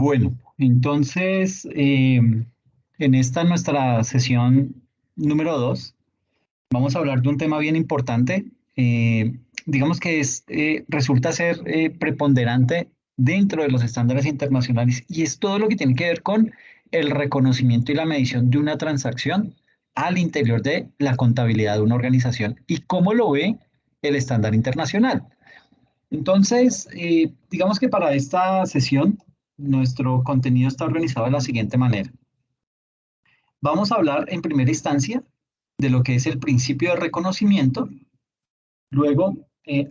Bueno, entonces, en esta nuestra sesión número 2, vamos a hablar de un tema bien importante. Digamos que resulta ser preponderante dentro de los estándares internacionales y es todo lo que tiene que ver con el reconocimiento y la medición de una transacción al interior de la contabilidad de una organización y cómo lo ve el estándar internacional. Entonces, digamos que para esta sesión, nuestro contenido está organizado de la siguiente manera. Vamos a hablar en primera instancia de lo que es el principio de reconocimiento. Luego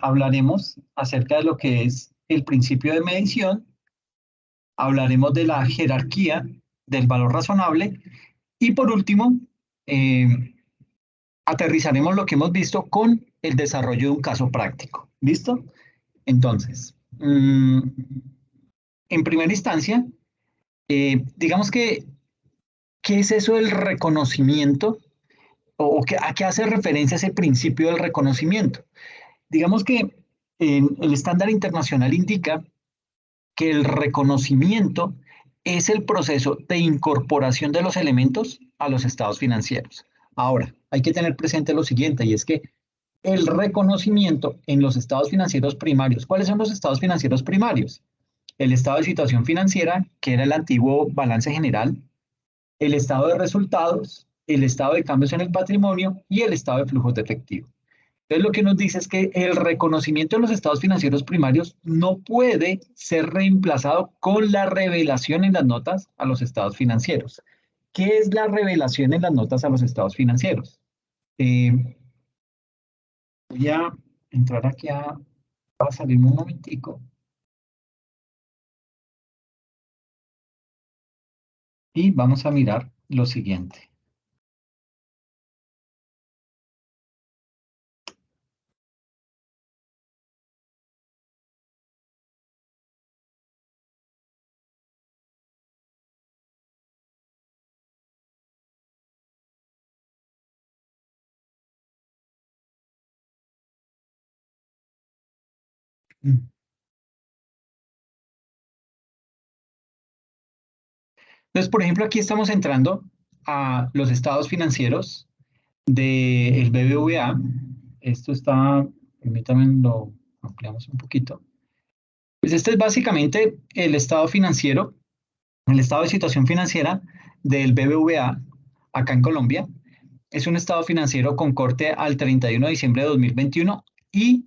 hablaremos acerca de lo que es el principio de medición. Hablaremos de la jerarquía del valor razonable. Y por último, eh, aterrizaremos lo que hemos visto con el desarrollo de un caso práctico. ¿Listo? Entonces, en primera instancia, digamos que, ¿qué es eso del reconocimiento? ¿A qué hace referencia ese principio del reconocimiento? Digamos que el estándar internacional indica que el reconocimiento es el proceso de incorporación de los elementos a los estados financieros. Ahora, hay que tener presente lo siguiente, y es que el reconocimiento en los estados financieros primarios. ¿Cuáles son los estados financieros primarios? El estado de situación financiera, que era el antiguo balance general, el estado de resultados, el estado de cambios en el patrimonio y el estado de flujos de efectivo. Entonces, lo que nos dice es que el reconocimiento de los estados financieros primarios no puede ser reemplazado con la revelación en las notas a los estados financieros. ¿Qué es la revelación en las notas a los estados financieros? Voy a entrar aquí a salirme un momentico y vamos a mirar lo siguiente. Entonces, por ejemplo, aquí estamos entrando a los estados financieros del BBVA. Esto está, permítanme lo ampliamos un poquito. Pues este es básicamente el estado financiero, el estado de situación financiera del BBVA acá en Colombia. Es un estado financiero con corte al 31 de diciembre de 2021 y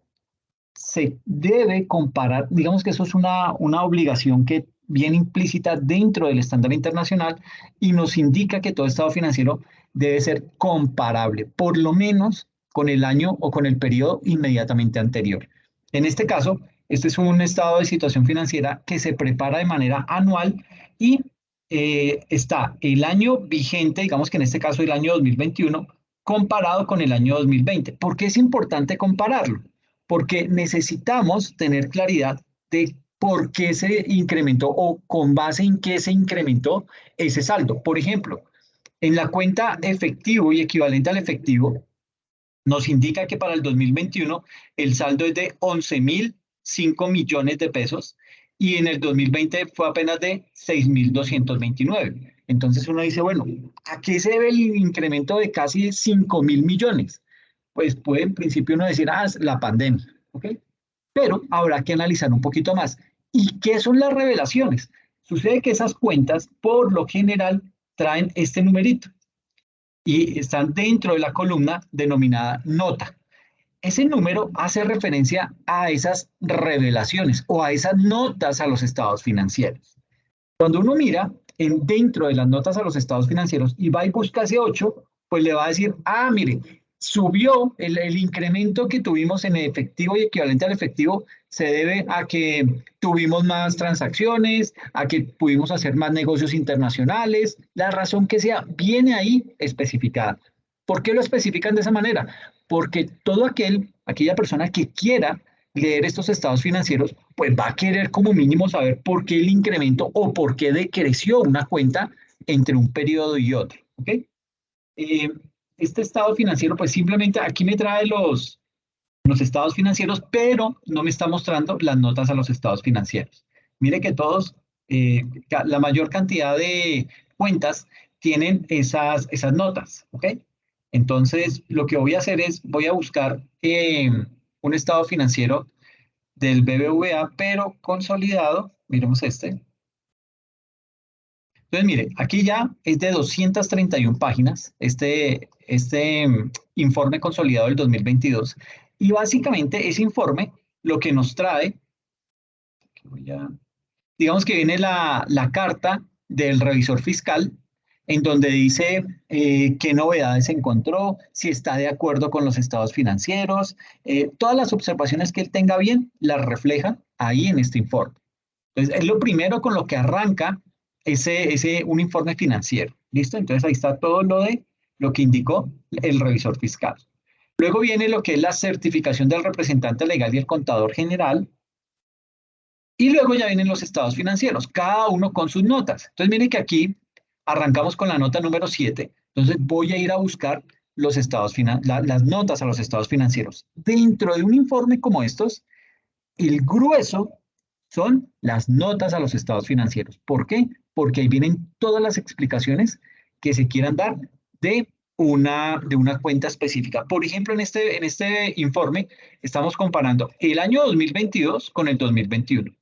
se debe comparar, digamos que eso es una obligación que viene implícita dentro del estándar internacional y nos indica que todo estado financiero debe ser comparable, por lo menos con el año o con el periodo inmediatamente anterior. En este caso, este es un estado de situación financiera que se prepara de manera anual y está el año vigente, digamos que en este caso el año 2021, comparado con el año 2020. ¿Por qué es importante compararlo? Porque necesitamos tener claridad de por qué se incrementó o con base en qué se incrementó ese saldo. Por ejemplo, en la cuenta efectivo y equivalente al efectivo, nos indica que para el 2021 el saldo es de 11.005 millones de pesos y en el 2020 fue apenas de 6.229. Entonces uno dice, bueno, ¿a qué se debe el incremento de casi 5.000 millones? Pues puede en principio uno decir, es la pandemia, ¿ok? Pero habrá que analizar un poquito más. ¿Y qué son las revelaciones? Sucede que esas cuentas, por lo general, traen este numerito y están dentro de la columna denominada nota. Ese número hace referencia a esas revelaciones o a esas notas a los estados financieros. Cuando uno mira dentro de las notas a los estados financieros y va y busca ese 8, pues le va a decir, mire, subió el incremento que tuvimos en efectivo y equivalente al efectivo se debe a que tuvimos más transacciones, a que pudimos hacer más negocios internacionales, la razón que sea, viene ahí especificada. ¿Por qué lo especifican de esa manera? Porque aquella persona que quiera leer estos estados financieros, pues va a querer como mínimo saber por qué el incremento o por qué decreció una cuenta entre un periodo y otro. ¿Ok? Eh, este estado financiero, pues simplemente aquí me trae los estados financieros, pero no me está mostrando las notas a los estados financieros. Mire que todos la mayor cantidad de cuentas tienen esas notas, ¿ok? Entonces, lo que voy a hacer es, voy a buscar un estado financiero del BBVA, pero consolidado. Miremos este. Entonces, mire, aquí ya es de 231 páginas, informe consolidado del 2022. Y básicamente ese informe lo que nos trae, digamos que viene la carta del revisor fiscal, en donde dice qué novedades encontró, si está de acuerdo con los estados financieros, todas las observaciones que él tenga bien, las refleja ahí en este informe. Entonces, es lo primero con lo que arranca un informe financiero. ¿Listo? Entonces, ahí está todo lo que indicó el revisor fiscal. Luego viene lo que es la certificación del representante legal y el contador general. Y luego ya vienen los estados financieros, cada uno con sus notas. Entonces, miren que aquí arrancamos con la nota número 7. Entonces, voy a ir a buscar las notas a los estados financieros. Dentro de un informe como estos, el grueso son las notas a los estados financieros. ¿Por qué? Porque ahí vienen todas las explicaciones que se quieran dar de una cuenta específica. Por ejemplo, en este informe estamos comparando el año 2022 con el 2021.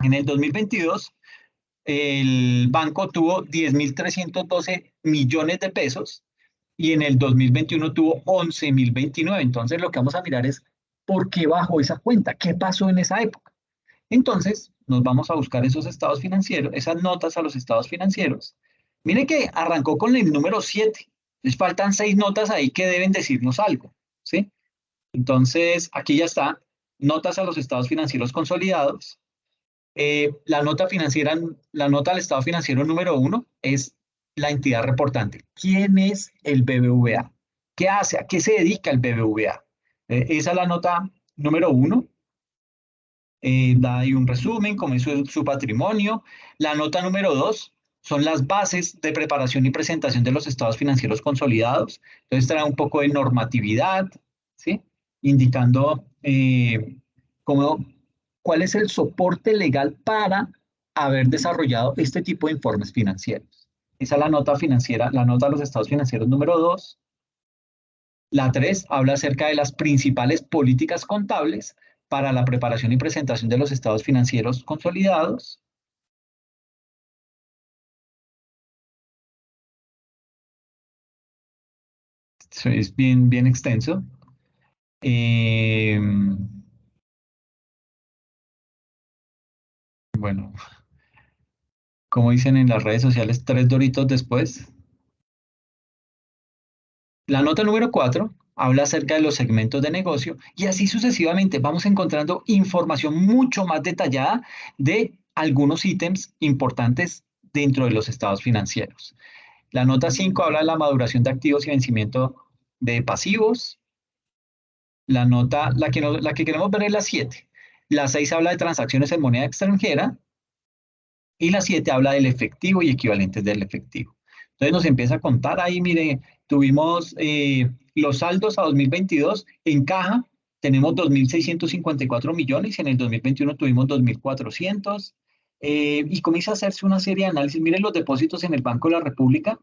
En el 2022, el banco tuvo 10.312 millones de pesos y en el 2021 tuvo 11.029. Entonces, lo que vamos a mirar es por qué bajó esa cuenta, qué pasó en esa época. Entonces, nos vamos a buscar esos estados financieros, esas notas a los estados financieros. Mire que arrancó con el número 7. Les faltan 6 notas ahí que deben decirnos algo, ¿sí? Entonces, aquí ya está, notas a los estados financieros consolidados. La nota al estado financiero número 1 es la entidad reportante. ¿Quién es el BBVA? ¿Qué hace? ¿A qué se dedica el BBVA? Esa es la nota número 1. Da ahí un resumen, como es su patrimonio. La nota número 2 son las bases de preparación y presentación de los estados financieros consolidados. Entonces trae un poco de normatividad, ¿sí? Indicando cómo, cuál es el soporte legal para haber desarrollado este tipo de informes financieros. Esa es la nota financiera, la nota de los estados financieros número 2. La 3 habla acerca de las principales políticas contables para la preparación y presentación de los estados financieros consolidados. Eso es bien, bien extenso. Eh, bueno, como dicen en las redes sociales, 3 doritos después. La nota número 4 habla acerca de los segmentos de negocio y así sucesivamente vamos encontrando información mucho más detallada de algunos ítems importantes dentro de los estados financieros. La nota 5 habla de la maduración de activos y vencimiento de pasivos. La que queremos ver es la 7. La 6 habla de transacciones en moneda extranjera y la 7 habla del efectivo y equivalentes del efectivo. Entonces nos empieza a contar ahí, mire, tuvimos los saldos a 2022 en caja, tenemos 2.654 millones, en el 2021 tuvimos 2.400, y comienza a hacerse una serie de análisis. Miren los depósitos en el Banco de la República,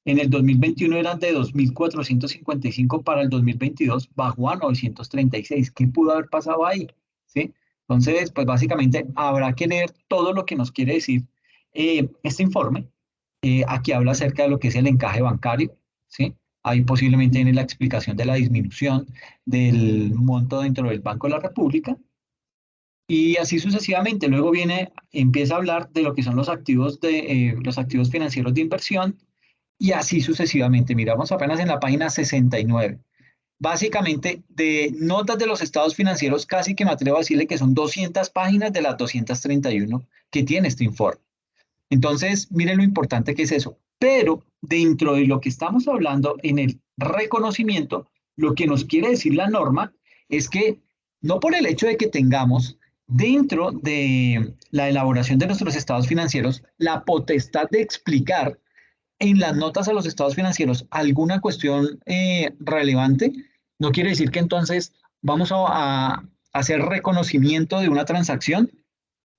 en el 2021 eran de 2.455, para el 2022 bajó a 936. ¿Qué pudo haber pasado ahí? ¿Sí? Entonces, pues básicamente habrá que leer todo lo que nos quiere decir este informe. Aquí habla acerca de lo que es el encaje bancario, ¿sí? Ahí posiblemente viene la explicación de la disminución del monto dentro del Banco de la República. Y así sucesivamente. Luego empieza a hablar de lo que son los activos financieros de inversión y así sucesivamente. Miramos apenas en la página 69. Básicamente, de notas de los estados financieros, casi que me atrevo a decirle que son 200 páginas de las 231 que tiene este informe. Entonces, miren lo importante que es eso. Pero dentro de lo que estamos hablando en el reconocimiento, lo que nos quiere decir la norma es que no por el hecho de que tengamos dentro de la elaboración de nuestros estados financieros la potestad de explicar en las notas a los estados financieros alguna cuestión relevante, no quiere decir que entonces vamos a hacer reconocimiento de una transacción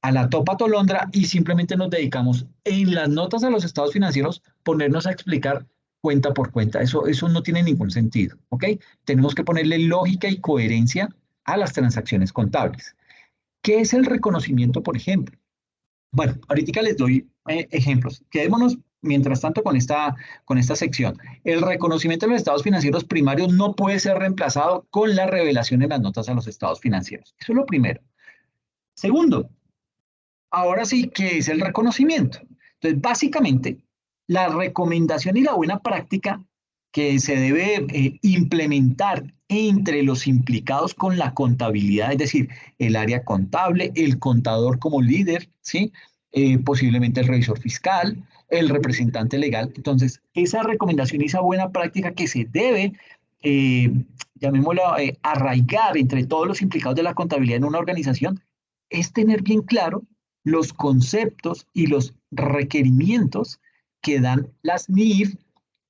a la topa tolondra y simplemente nos dedicamos en las notas a los estados financieros ponernos a explicar cuenta por cuenta. Eso no tiene ningún sentido, ¿ok? Tenemos que ponerle lógica y coherencia a las transacciones contables. ¿Qué es el reconocimiento, por ejemplo? Bueno, ahorita les doy ejemplos. Quedémonos, mientras tanto, con esta sección. El reconocimiento de los estados financieros primarios no puede ser reemplazado con la revelación en las notas a los estados financieros. Eso es lo primero. Segundo, ahora sí, ¿qué es el reconocimiento? Entonces, básicamente, la recomendación y la buena práctica que se debe implementar entre los implicados con la contabilidad, es decir, el área contable, el contador como líder, ¿sí? Posiblemente el revisor fiscal, el representante legal. Entonces, esa recomendación y esa buena práctica que se debe, eh, llamémoslo, arraigar entre todos los implicados de la contabilidad en una organización, es tener bien claro los conceptos y los requerimientos que dan las NIF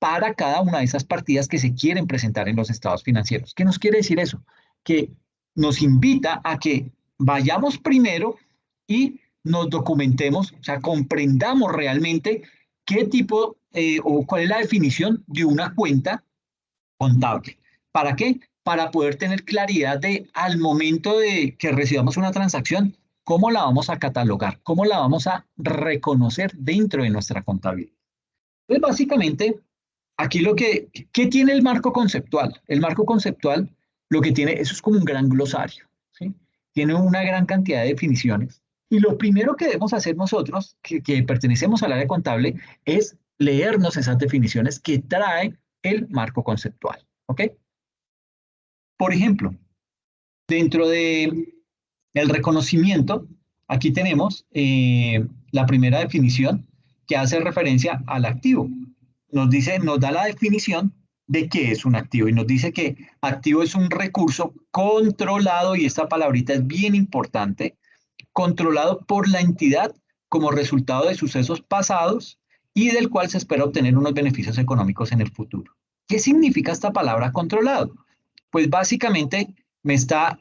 para cada una de esas partidas que se quieren presentar en los estados financieros. ¿Qué nos quiere decir eso? Que nos invita a que vayamos primero y nos documentemos, o sea, comprendamos realmente qué tipo o cuál es la definición de una cuenta contable. ¿Para qué? Para poder tener claridad de al momento de que recibamos una transacción, cómo la vamos a catalogar, cómo la vamos a reconocer dentro de nuestra contabilidad. Entonces, básicamente, aquí ¿qué tiene el marco conceptual? El marco conceptual lo que tiene, eso es como un gran glosario, ¿sí? Tiene una gran cantidad de definiciones. Y lo primero que debemos hacer nosotros, que pertenecemos al área contable, es leernos esas definiciones que trae el marco conceptual, ¿ok? Por ejemplo, dentro de el reconocimiento, aquí tenemos la primera definición que hace referencia al activo. Nos da la definición de qué es un activo y nos dice que activo es un recurso controlado, y esta palabrita es bien importante, controlado por la entidad como resultado de sucesos pasados y del cual se espera obtener unos beneficios económicos en el futuro. ¿Qué significa esta palabra controlado? Pues básicamente me está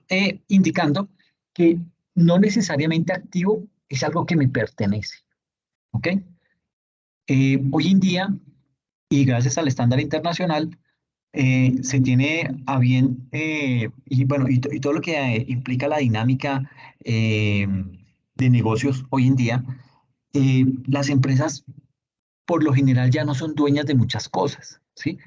indicando que no necesariamente activo es algo que me pertenece, ¿ok? Hoy en día, y gracias al estándar internacional, se tiene a bien, y bueno, y todo lo que implica la dinámica de negocios hoy en día, las empresas por lo general ya no son dueñas de muchas cosas, ¿sí?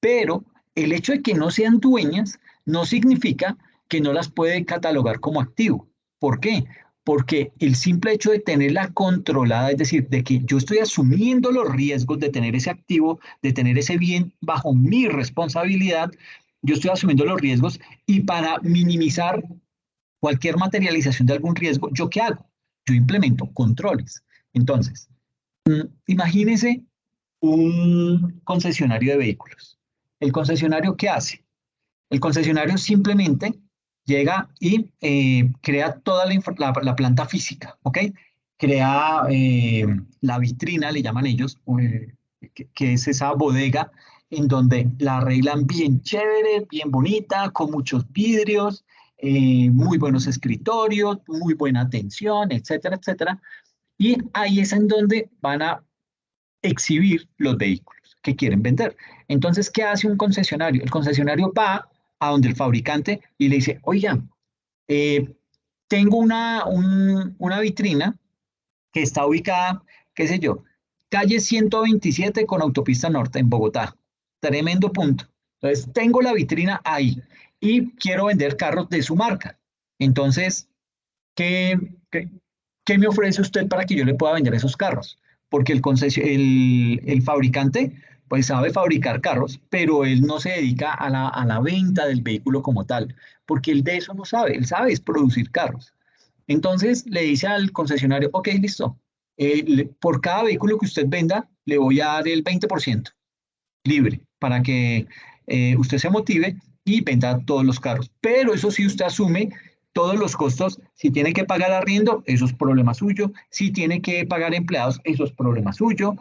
Pero el hecho de que no sean dueñas no significa que no las puede catalogar como activo. ¿Por qué? Porque el simple hecho de tenerla controlada, es decir, de que yo estoy asumiendo los riesgos de tener ese activo, de tener ese bien bajo mi responsabilidad, yo estoy asumiendo los riesgos, y para minimizar cualquier materialización de algún riesgo, ¿yo qué hago? Yo implemento controles. Entonces, imagínese un concesionario de vehículos. ¿El concesionario qué hace? El concesionario simplemente llega y crea toda la planta física, ¿ok? Crea la vitrina, le llaman ellos, que es esa bodega en donde la arreglan bien chévere, bien bonita, con muchos vidrios, muy buenos escritorios, muy buena atención, etcétera, etcétera. Y ahí es en donde van a exhibir los vehículos que quieren vender. Entonces, ¿qué hace un concesionario? El concesionario va a donde el fabricante y le dice, oiga, eh, tengo una vitrina que está ubicada, qué sé yo, calle 127 con autopista norte en Bogotá. Tremendo punto. Entonces, tengo la vitrina ahí y quiero vender carros de su marca. Entonces, ¿qué, qué, qué me ofrece usted para que yo le pueda vender esos carros? Porque el fabricante pues sabe fabricar carros, pero él no se dedica a la venta del vehículo como tal, porque él de eso no sabe, él sabe es producir carros. Entonces le dice al concesionario, ok, listo, por cada vehículo que usted venda, le voy a dar el 20% libre para que usted se motive y venda todos los carros. Pero eso sí, usted asume todos los costos. Si tiene que pagar arriendo, eso es problema suyo. Si tiene que pagar empleados, eso es problema suyo.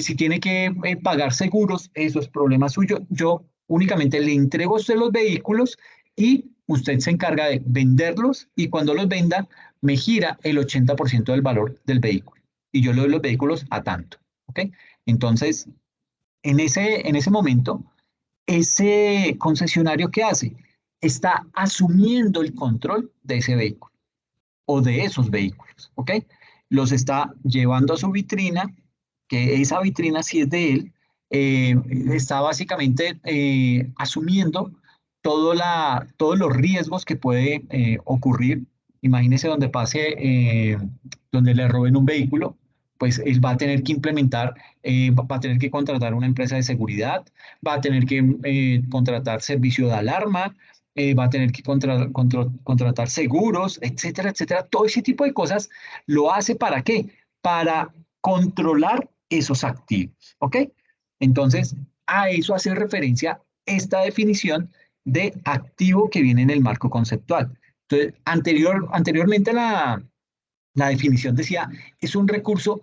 Si tiene que pagar seguros, eso es problema suyo. Yo únicamente le entrego a usted los vehículos y usted se encarga de venderlos y cuando los venda me gira el 80% del valor del vehículo y yo le doy los vehículos a tanto, ¿ok? Entonces, en ese momento, ese concesionario que hace está asumiendo el control de ese vehículo o de esos vehículos, ¿ok? Los está llevando a su vitrina, que esa vitrina sí es de él, está básicamente asumiendo todos los riesgos que puede ocurrir. Imagínese donde pase, donde le roben un vehículo, pues él va a tener que implementar, va a tener que contratar una empresa de seguridad, va a tener que contratar servicio de alarma, va a tener que contratar seguros, etcétera, etcétera. Todo ese tipo de cosas lo hace ¿para qué? Para controlar esos activos, ¿ok? Entonces, a eso hace referencia esta definición de activo que viene en el marco conceptual. Entonces, anteriormente la definición decía, es un recurso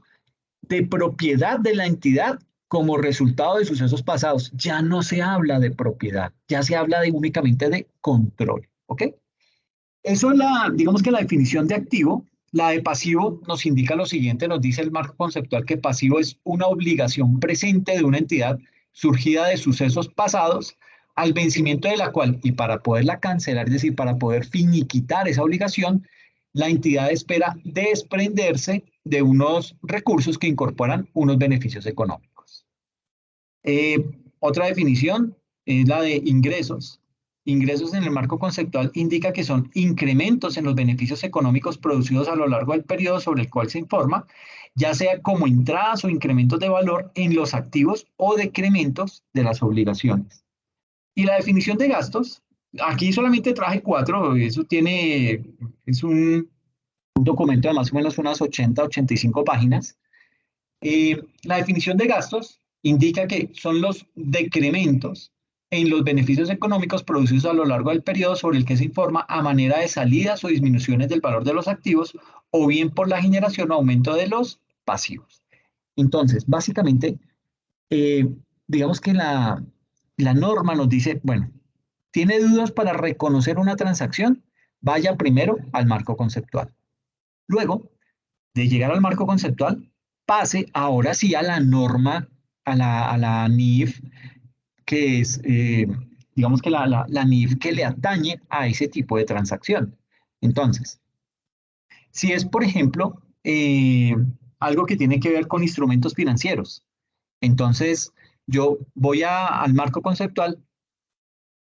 de propiedad de la entidad como resultado de sucesos pasados. Ya no se habla de propiedad, ya se habla únicamente de control, ¿ok? Eso es digamos que la definición de activo. La de pasivo nos indica lo siguiente, nos dice el marco conceptual que pasivo es una obligación presente de una entidad surgida de sucesos pasados al vencimiento de la cual, y para poderla cancelar, es decir, para poder finiquitar esa obligación, la entidad espera desprenderse de unos recursos que incorporan unos beneficios económicos. Otra definición es la de ingresos. Ingresos en el marco conceptual indica que son incrementos en los beneficios económicos producidos a lo largo del periodo sobre el cual se informa, ya sea como entradas o incrementos de valor en los activos o decrementos de las obligaciones. Y la definición de gastos, aquí solamente traje 4, eso es un documento de más o menos unas 85 páginas. La definición de gastos indica que son los decrementos en los beneficios económicos producidos a lo largo del periodo sobre el que se informa a manera de salidas o disminuciones del valor de los activos o bien por la generación o aumento de los pasivos. Entonces, básicamente, eh, digamos que la norma nos dice, bueno, ¿tiene dudas para reconocer una transacción? Vaya primero al marco conceptual. Luego, de llegar al marco conceptual, pase ahora sí a la norma, a la NIF, que es, digamos que la NIF que le atañe a ese tipo de transacción. Entonces, si es, por ejemplo, algo que tiene que ver con instrumentos financieros, entonces yo voy al marco conceptual,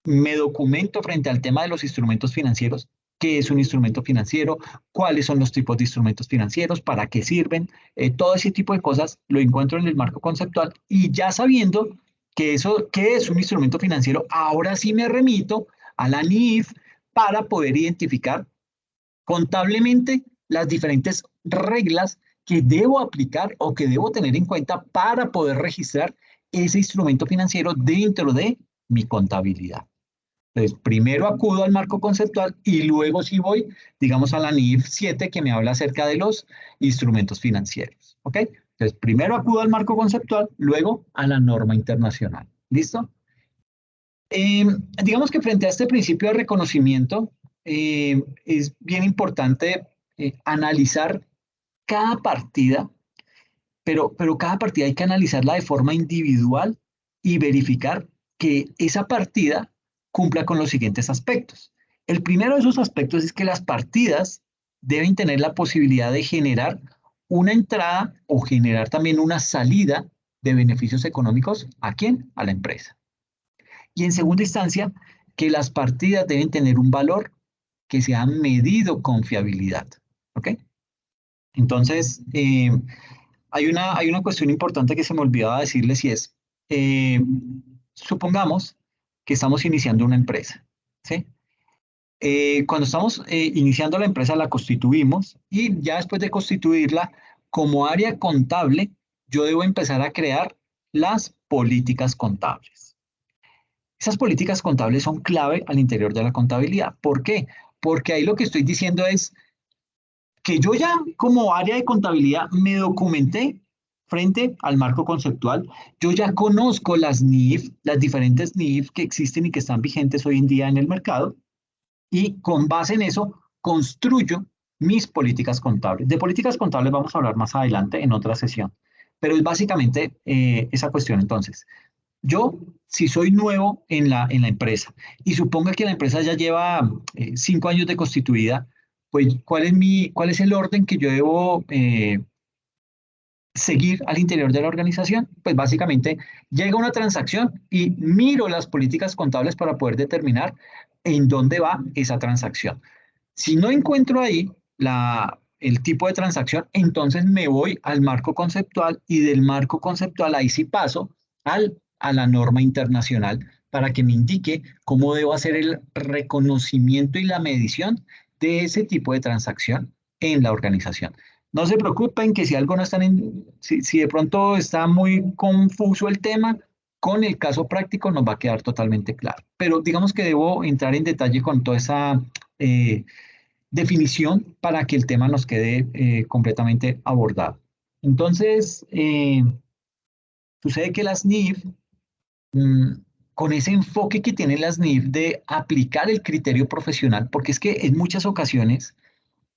me documento frente al tema de los instrumentos financieros, qué es un instrumento financiero, cuáles son los tipos de instrumentos financieros, para qué sirven, todo ese tipo de cosas lo encuentro en el marco conceptual y ya sabiendo que eso, qué es un instrumento financiero, ahora sí me remito a la NIF para poder identificar contablemente las diferentes reglas que debo aplicar o que debo tener en cuenta para poder registrar ese instrumento financiero dentro de mi contabilidad. Entonces, primero acudo al marco conceptual y luego sí voy, digamos, a la NIF 7 que me habla acerca de los instrumentos financieros. ¿Ok? Entonces, primero acudo al marco conceptual, luego a la norma internacional. ¿Listo? Digamos que frente a este principio de reconocimiento, es bien importante analizar cada partida, pero cada partida hay que analizarla de forma individual y verificar que esa partida cumpla con los siguientes aspectos. El primero de esos aspectos es que las partidas deben tener la posibilidad de generar una entrada o generar también una salida de beneficios económicos. ¿A quién? A la empresa. Y en segunda instancia, que las partidas deben tener un valor que sea medido con fiabilidad. ¿Ok? Entonces, hay una cuestión importante que se me olvidaba decirles y es, eh, supongamos que estamos iniciando una empresa, ¿sí? Cuando estamos iniciando la empresa la constituimos y ya después de constituirla, como área contable, yo debo empezar a crear las políticas contables. Esas políticas contables son clave al interior de la contabilidad. ¿Por qué? Porque ahí lo que estoy diciendo es que yo ya como área de contabilidad me documenté frente al marco conceptual. Yo ya conozco las NIF, las diferentes NIF que existen y que están vigentes hoy en día en el mercado. y con base en eso construyo mis políticas contables. De políticas contables vamos a hablar más adelante en otra sesión, pero es básicamente esa cuestión. Entonces, yo, si soy nuevo en la empresa y supongo que la empresa ya lleva 5 años de constituida, pues ¿cuál es el orden que yo debo seguir al interior de la organización? Pues básicamente llega una transacción y miro las políticas contables para poder determinar en dónde va esa transacción. Si no encuentro ahí el tipo de transacción, entonces me voy al marco conceptual y del marco conceptual ahí sí paso a la norma internacional para que me indique cómo debo hacer el reconocimiento y la medición de ese tipo de transacción en la organización. No se preocupen que si algo no están si de pronto está muy confuso el tema, con el caso práctico nos va a quedar totalmente claro. Pero digamos que debo entrar en detalle con toda esa eh, definición para que el tema nos quede completamente abordado. Entonces, sucede que las NIF, mm, con ese enfoque que tienen las NIF de aplicar el criterio profesional, porque es que en muchas ocasiones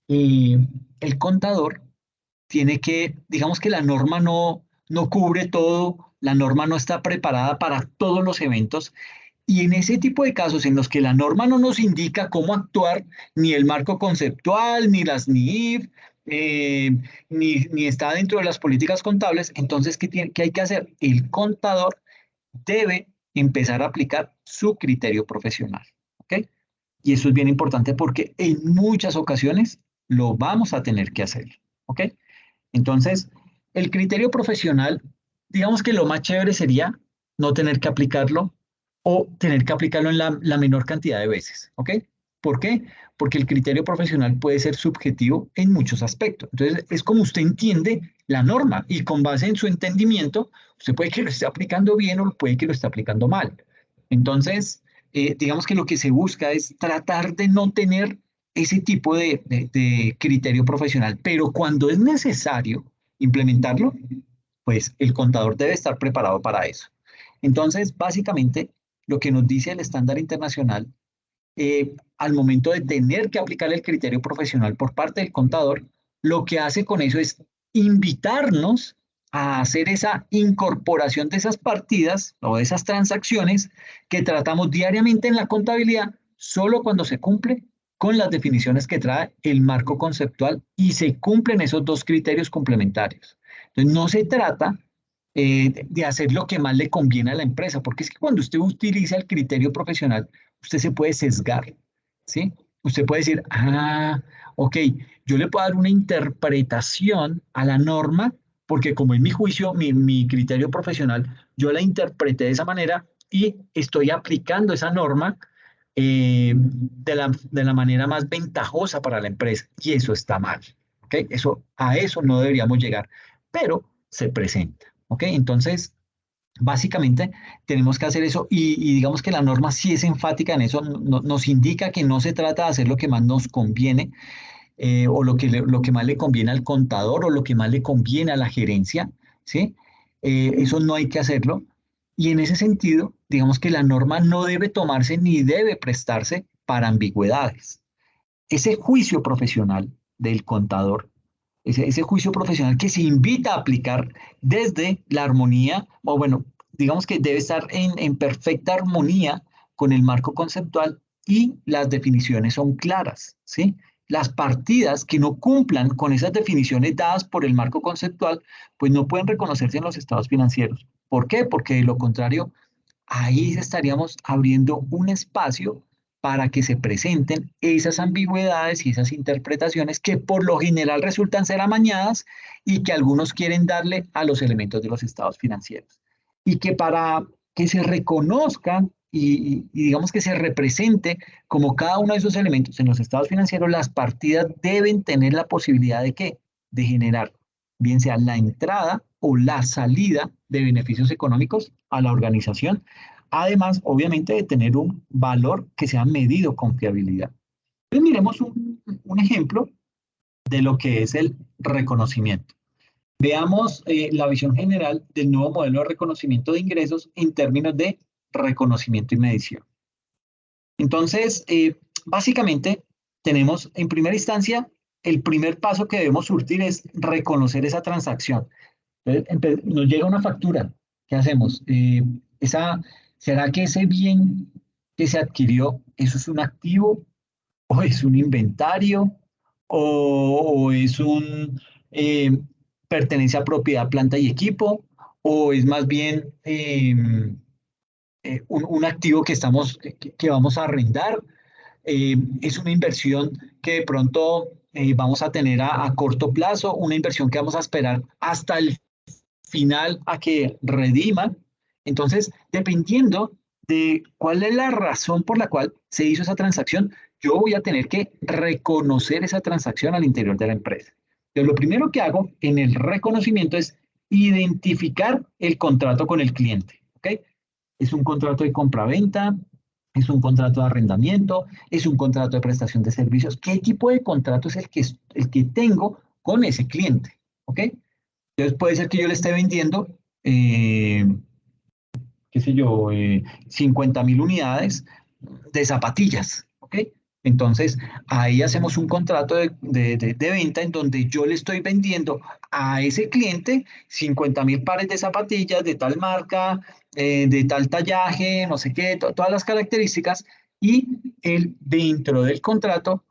el contador tiene que, digamos que la norma no cubre todo, la norma no está preparada para todos los eventos. Y en ese tipo de casos en los que la norma no nos indica cómo actuar, ni el marco conceptual, ni las NIF, eh, ni está dentro de las políticas contables, entonces, ¿qué hay que hacer? El contador debe empezar a aplicar su criterio profesional. ¿Ok? Y eso es bien importante porque en muchas ocasiones lo vamos a tener que hacer. ¿Ok? Entonces, el criterio profesional, digamos que lo más chévere sería no tener que aplicarlo o tener que aplicarlo en la menor cantidad de veces, ¿ok? ¿Por qué? Porque el criterio profesional puede ser subjetivo en muchos aspectos. Entonces, es como usted entiende la norma y con base en su entendimiento, usted puede que lo esté aplicando bien o puede que lo esté aplicando mal. Entonces, digamos que lo que se busca es tratar de no tener ese tipo de criterio profesional, pero cuando es necesario implementarlo, pues el contador debe estar preparado para eso. Entonces, básicamente, lo que nos dice el estándar internacional, al momento de tener que aplicar el criterio profesional por parte del contador, lo que hace con eso es invitarnos a hacer esa incorporación de esas partidas o de esas transacciones que tratamos diariamente en la contabilidad, solo cuando se cumple con las definiciones que trae el marco conceptual y se cumplen esos dos criterios complementarios. Entonces, no se trata de hacer lo que más le conviene a la empresa, porque es que cuando usted utiliza el criterio profesional, usted se puede sesgar, ¿sí? Usted puede decir, ok, yo le puedo dar una interpretación a la norma, porque como en mi juicio, mi criterio profesional, yo la interpreté de esa manera y estoy aplicando esa norma de la manera más ventajosa para la empresa. Y eso está mal, ¿ok? A eso no deberíamos llegar, pero se presenta, ¿ok? Entonces, básicamente, tenemos que hacer eso y digamos que la norma sí es enfática en eso, nos indica que no se trata de hacer lo que más nos conviene o lo que más le conviene al contador o lo que más le conviene a la gerencia, ¿sí? Eso no hay que hacerlo. Y en ese sentido, digamos que la norma no debe tomarse ni debe prestarse para ambigüedades. Ese juicio profesional del contador, ese juicio profesional que se invita a aplicar desde la armonía, o bueno, digamos que debe estar en perfecta armonía con el marco conceptual y las definiciones son claras, ¿sí? Las partidas que no cumplan con esas definiciones dadas por el marco conceptual, pues no pueden reconocerse en los estados financieros. ¿Por qué? Porque de lo contrario, ahí estaríamos abriendo un espacio para que se presenten esas ambigüedades y esas interpretaciones que por lo general resultan ser amañadas y que algunos quieren darle a los elementos de los estados financieros. Y que para que se reconozcan y digamos que se represente como cada uno de esos elementos en los estados financieros, las partidas deben tener la posibilidad de ¿qué? De generar, bien sea la entrada o la salida de beneficios económicos a la organización. Además, obviamente, de tener un valor que sea medido con fiabilidad. Entonces, miremos un ejemplo de lo que es el reconocimiento. Veamos la visión general del nuevo modelo de reconocimiento de ingresos en términos de reconocimiento y medición. Entonces, básicamente tenemos en primera instancia, el primer paso que debemos surtir es reconocer esa transacción. Entonces, nos llega una factura. ¿Qué hacemos? Esa, ¿será que ese bien que se adquirió, eso es un activo o es un inventario o es un pertenece a propiedad, planta y equipo o es más bien un activo que que vamos a arrendar? Es una inversión que de pronto vamos a tener a corto plazo, una inversión que vamos a esperar hasta el final a que redima. Entonces, dependiendo de cuál es la razón por la cual se hizo esa transacción, yo voy a tener que reconocer esa transacción al interior de la empresa. Entonces, lo primero que hago en el reconocimiento es identificar el contrato con el cliente. ¿Ok? Es un contrato de compra-venta, es un contrato de arrendamiento, es un contrato de prestación de servicios. ¿Qué tipo de contrato es el que tengo con ese cliente? ¿Ok? Entonces puede ser que yo le esté vendiendo, eh, qué sé yo, 50.000 unidades de zapatillas, ¿ok? Entonces ahí hacemos un contrato de venta en donde yo le estoy vendiendo a ese cliente 50.000 pares de zapatillas de tal marca, de tal tallaje, no sé qué, todas las características, y él dentro del contrato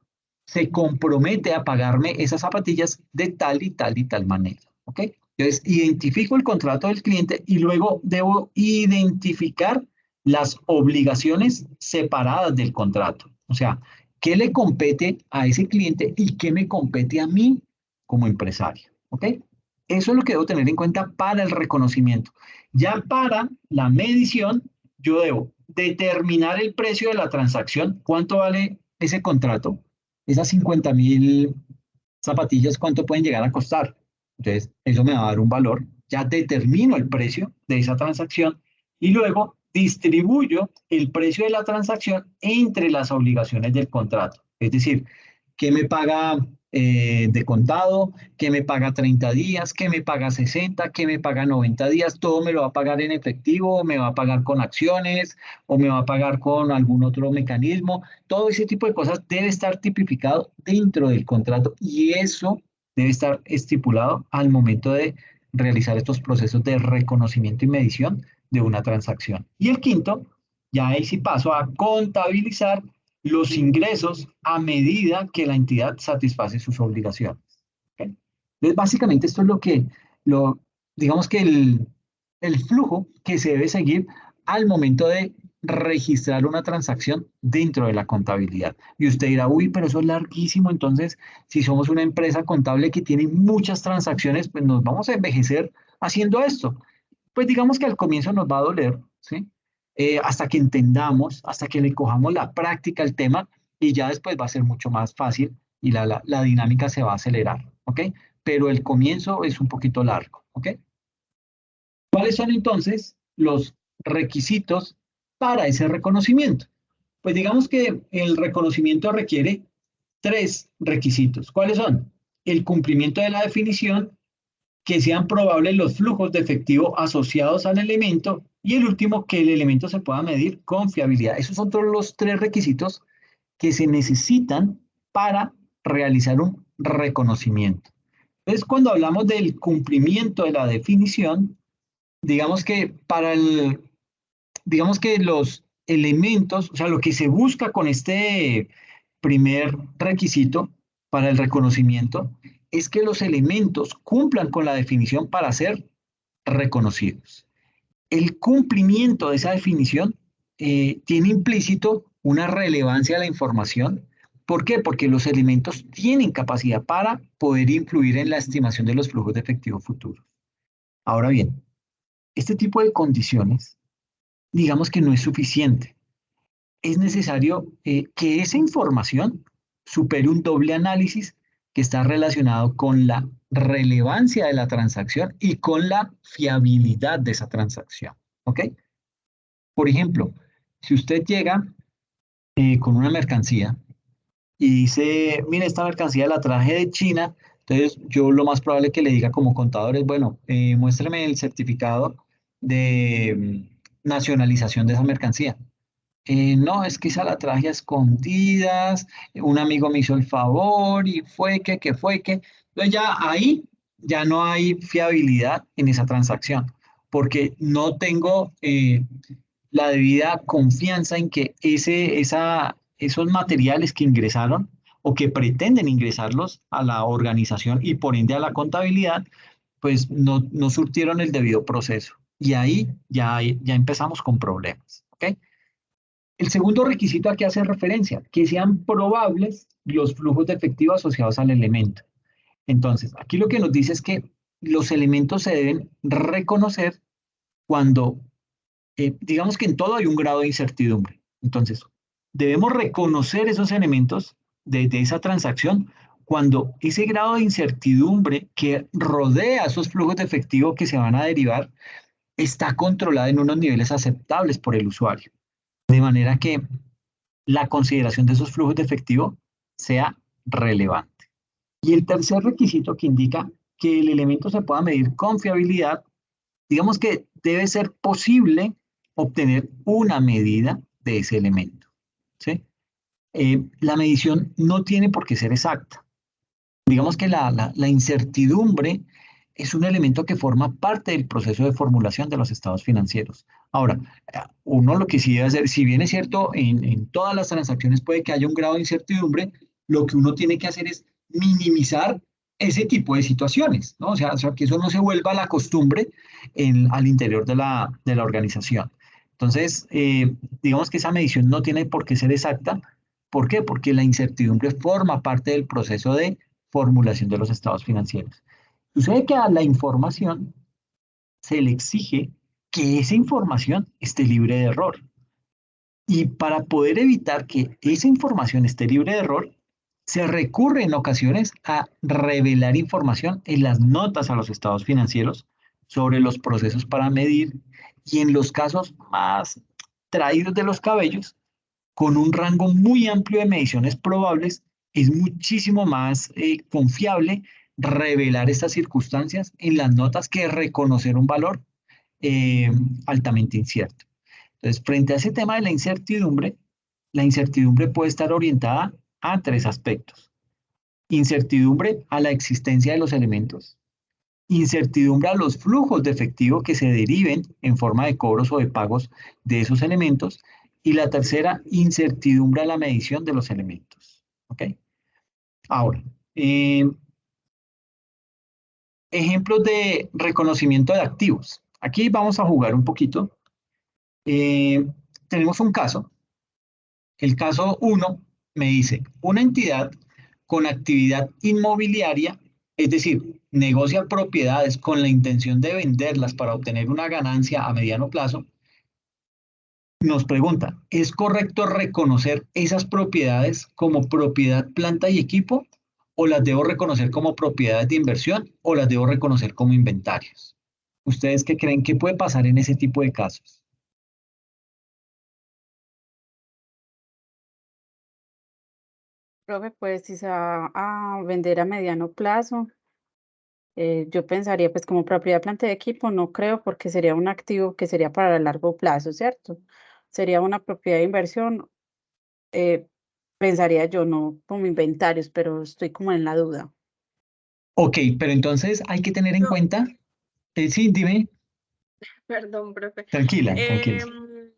se compromete a pagarme esas zapatillas de tal y tal y tal manera, ¿ok? Entonces, identifico el contrato del cliente y luego debo identificar las obligaciones separadas del contrato. O sea, ¿qué le compete a ese cliente y qué me compete a mí como empresario? ¿Ok? Eso es lo que debo tener en cuenta para el reconocimiento. Ya para la medición, yo debo determinar el precio de la transacción, cuánto vale ese contrato, esas 50.000 zapatillas, cuánto pueden llegar a costar. Entonces, eso me va a dar un valor. Ya determino el precio de esa transacción y luego distribuyo el precio de la transacción entre las obligaciones del contrato. Es decir, ¿qué me paga de contado? ¿Qué me paga 30 días? ¿Qué me paga 60? ¿Qué me paga 90 días? ¿Todo me lo va a pagar en efectivo? ¿Me va a pagar con acciones? ¿O me va a pagar con algún otro mecanismo? Todo ese tipo de cosas debe estar tipificado dentro del contrato y eso debe estar estipulado al momento de realizar estos procesos de reconocimiento y medición de una transacción. Y el quinto, ya ahí sí paso a contabilizar los ingresos a medida que la entidad satisface sus obligaciones. ¿Ok? Entonces, básicamente esto es lo, digamos que el flujo que se debe seguir al momento de registrar una transacción dentro de la contabilidad. Y usted dirá, uy, pero eso es larguísimo, entonces si somos una empresa contable que tiene muchas transacciones, pues nos vamos a envejecer haciendo esto. Pues digamos que al comienzo nos va a doler, ¿sí? Hasta que entendamos, hasta que le cojamos la práctica al tema y ya después va a ser mucho más fácil y la dinámica se va a acelerar, ¿ok? Pero el comienzo es un poquito largo, ¿ok? ¿Cuáles son entonces los requisitos para ese reconocimiento? Pues digamos que el reconocimiento requiere tres requisitos. ¿Cuáles son? El cumplimiento de la definición, que sean probables los flujos de efectivo asociados al elemento y el último, que el elemento se pueda medir con fiabilidad. Esos son todos los tres requisitos que se necesitan para realizar un reconocimiento. Entonces, cuando hablamos del cumplimiento de la definición, digamos que digamos que los elementos, o sea, lo que se busca con este primer requisito para el reconocimiento es que los elementos cumplan con la definición para ser reconocidos. El cumplimiento de esa definición tiene implícito una relevancia a la información. ¿Por qué? Porque los elementos tienen capacidad para poder influir en la estimación de los flujos de efectivo futuros. Ahora bien, este tipo de condiciones, digamos que no es suficiente. Es necesario que esa información supere un doble análisis que está relacionado con la relevancia de la transacción y con la fiabilidad de esa transacción. ¿Ok? Por ejemplo, si usted llega con una mercancía y dice, mire, esta mercancía la traje de China, entonces yo lo más probable que le diga como contador es, bueno, muéstreme el certificado de nacionalización de esa mercancía. No, es que esa la traje a escondidas, un amigo me hizo el favor y fue que fue que. Entonces ya ahí ya no hay fiabilidad en esa transacción, porque no tengo la debida confianza en que esos materiales que ingresaron o que pretenden ingresarlos a la organización y por ende a la contabilidad, pues no surtieron el debido proceso. Y ahí ya empezamos con problemas. ¿Ok? El segundo requisito a que hace referencia, que sean probables los flujos de efectivo asociados al elemento. Entonces, aquí lo que nos dice es que los elementos se deben reconocer cuando, digamos que en todo hay un grado de incertidumbre. Entonces, debemos reconocer esos elementos de esa transacción cuando ese grado de incertidumbre que rodea esos flujos de efectivo que se van a derivar está controlado en unos niveles aceptables por el usuario. De manera que la consideración de esos flujos de efectivo sea relevante. Y el tercer requisito que indica que el elemento se pueda medir con fiabilidad, digamos que debe ser posible obtener una medida de ese elemento. ¿Sí? La medición no tiene por qué ser exacta. Digamos que la incertidumbre es un elemento que forma parte del proceso de formulación de los estados financieros. Ahora, uno lo que sí debe hacer, si bien es cierto, en todas las transacciones puede que haya un grado de incertidumbre, lo que uno tiene que hacer es minimizar ese tipo de situaciones, ¿no? O sea, que eso no se vuelva la costumbre al interior de la organización. Entonces, digamos que esa medición no tiene por qué ser exacta. ¿Por qué? Porque la incertidumbre forma parte del proceso de formulación de los estados financieros. Sucede que a la información se le exige que esa información esté libre de error. Y para poder evitar que esa información esté libre de error, se recurre en ocasiones a revelar información en las notas a los estados financieros sobre los procesos para medir y en los casos más traídos de los cabellos, con un rango muy amplio de mediciones probables, es muchísimo más confiable revelar estas circunstancias en las notas que reconocer un valor eh, altamente incierto. Entonces, frente a ese tema de la incertidumbre puede estar orientada a tres aspectos. Incertidumbre a la existencia de los elementos, incertidumbre a los flujos de efectivo que se deriven en forma de cobros o de pagos de esos elementos, y la tercera, incertidumbre a la medición de los elementos. ¿Ok? Ahora, eh, ejemplos de reconocimiento de activos. Aquí vamos a jugar un poquito. Eh, Tenemos un caso. El caso 1 me dice, una entidad con actividad inmobiliaria, es decir, negocia propiedades con la intención de venderlas para obtener una ganancia a mediano plazo, nos pregunta, ¿es correcto reconocer esas propiedades como propiedad, planta y equipo? ¿O las debo reconocer como propiedades de inversión? ¿O las debo reconocer como inventarios? ¿Ustedes qué creen que puede pasar en ese tipo de casos? Profe, pues si se va a vender a mediano plazo, yo pensaría pues como propiedad planta de equipo, no creo porque sería un activo que sería para largo plazo, ¿cierto? Sería una propiedad de inversión, eh, pensaría yo, no como inventarios, pero estoy como en la duda. Ok, pero entonces hay que tener en Yo, cuenta, sí, dime, perdón, profe. tranquila, tranquila. Em,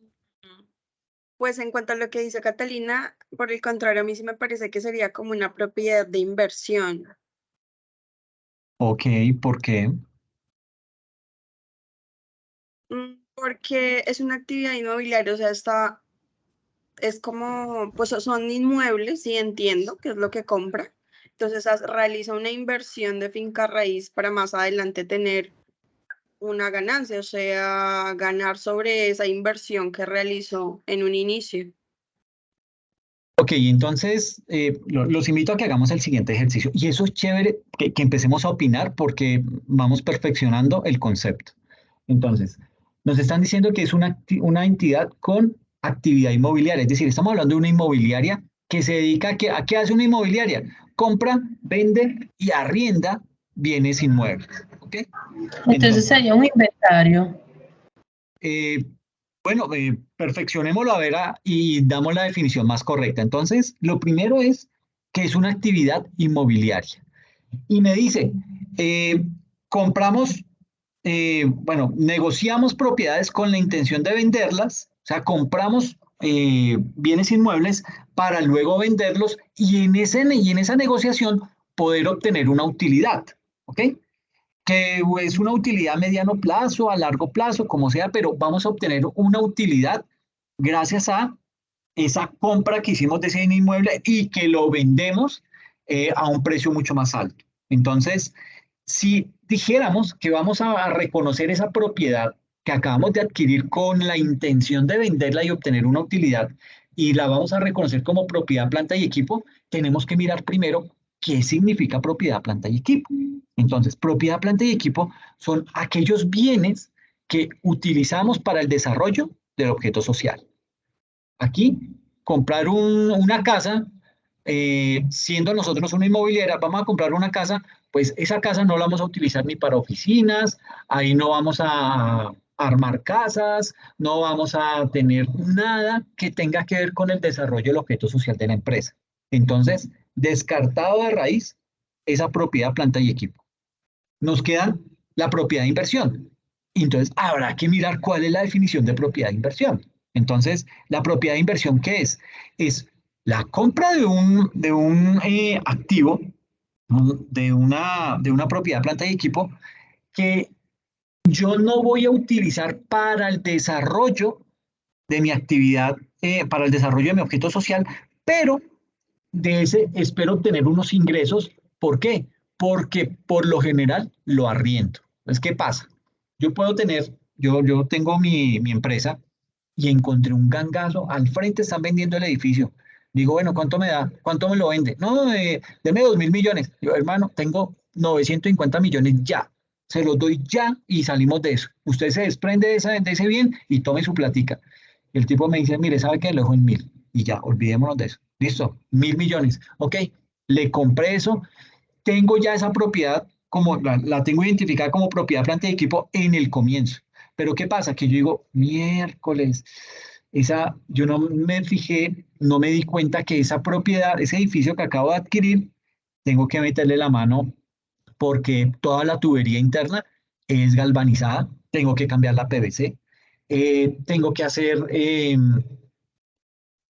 pues en cuanto a lo que dice Catalina, por el contrario, a mí sí me parece que sería como una propiedad de inversión. Ok, ¿por qué? Porque es una actividad inmobiliaria, o sea, es como, pues son inmuebles, sí entiendo que es lo que compra. Entonces realiza una inversión de finca raíz para más adelante tener una ganancia, o sea, ganar sobre esa inversión que realizó en un inicio. Ok, entonces los invito a que hagamos el siguiente ejercicio. Y eso es chévere que empecemos a opinar porque vamos perfeccionando el concepto. Entonces, nos están diciendo que es una entidad con actividad inmobiliaria, es decir, estamos hablando de una inmobiliaria que se dedica ¿a qué hace una inmobiliaria? Compra, vende y arrienda bienes inmuebles. ¿Ok? Entonces Entonces, sería un inventario. eh, Bueno, perfeccionémoslo a ver y damos la definición más correcta. Entonces, lo primero es que es una actividad inmobiliaria. Y me dice, eh, compramos, bueno, negociamos propiedades con la intención de venderlas, o sea, compramos bienes inmuebles para luego venderlos y en esa negociación poder obtener una utilidad, ¿ok? Que es una utilidad a mediano plazo, a largo plazo, como sea, pero vamos a obtener una utilidad gracias a esa compra que hicimos de ese inmueble y que lo vendemos a un precio mucho más alto. Entonces, si dijéramos que vamos a reconocer esa propiedad que acabamos de adquirir con la intención de venderla y obtener una utilidad y la vamos a reconocer como propiedad, planta y equipo, tenemos que mirar primero qué significa propiedad, planta y equipo. Entonces, propiedad, planta y equipo son aquellos bienes que utilizamos para el desarrollo del objeto social. Aquí, comprar una casa, siendo nosotros una inmobiliaria, vamos a comprar una casa, pues esa casa no la vamos a utilizar ni para oficinas, ahí no vamos a armar casas, no vamos a tener nada que tenga que ver con el desarrollo del objeto social de la empresa. Entonces, descartado de raíz esa propiedad, planta y equipo. Nos queda la propiedad de inversión. Entonces, habrá que mirar cuál es la definición de propiedad de inversión. Entonces, la propiedad de inversión, ¿qué es? Es la compra de un activo, de una propiedad, planta y equipo, que yo no voy a utilizar para el desarrollo de mi actividad, para el desarrollo de mi objeto social, pero de ese espero obtener unos ingresos. ¿Por qué? Porque por lo general lo arriendo. Entonces, ¿qué pasa? Yo tengo mi empresa y encontré un gangazo. Al frente están vendiendo el edificio. Digo, bueno, ¿cuánto me da? ¿Cuánto me lo vende? No, deme 2.000 millones. Digo, hermano, tengo 950 millones ya. Se los doy ya y salimos de eso. Usted se desprende de ese bien y tome su platica. El tipo me dice, mire, ¿sabe qué? Lo dejo en 1.000 y ya, olvidémonos de eso. Listo, 1.000 millones. Ok, le compré eso, tengo ya esa propiedad, como la tengo identificada como propiedad, planta y equipo en el comienzo. Pero ¿qué pasa? Que yo digo, miércoles, yo no me fijé, no me di cuenta que esa propiedad, ese edificio que acabo de adquirir, tengo que meterle la mano porque toda la tubería interna es galvanizada, tengo que cambiar la PVC, tengo que hacer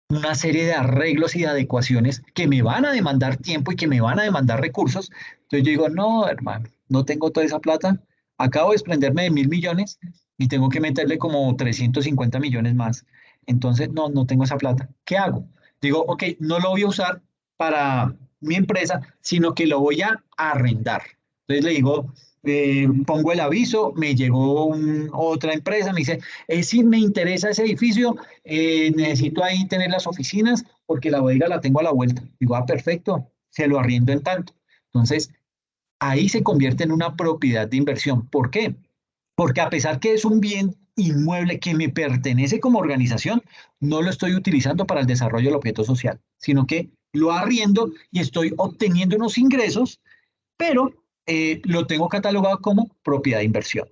una serie de arreglos y de adecuaciones que me van a demandar tiempo y que me van a demandar recursos. Entonces yo digo, no, hermano, no tengo toda esa plata, acabo de desprenderme de 1.000 millones y tengo que meterle como 350 millones más. Entonces, no, no tengo esa plata. ¿Qué hago? Digo, ok, no lo voy a usar para mi empresa, sino que lo voy a arrendar. Entonces le digo, pongo el aviso, me llegó otra empresa, me dice, sí, me interesa ese edificio, necesito ahí tener las oficinas porque la bodega la tengo a la vuelta. Digo, perfecto, se lo arriendo en tanto. Entonces, ahí se convierte en una propiedad de inversión. ¿Por qué? Porque a pesar que es un bien inmueble que me pertenece como organización, no lo estoy utilizando para el desarrollo del objeto social, sino que lo arriendo y estoy obteniendo unos ingresos, pero lo tengo catalogado como propiedad de inversión.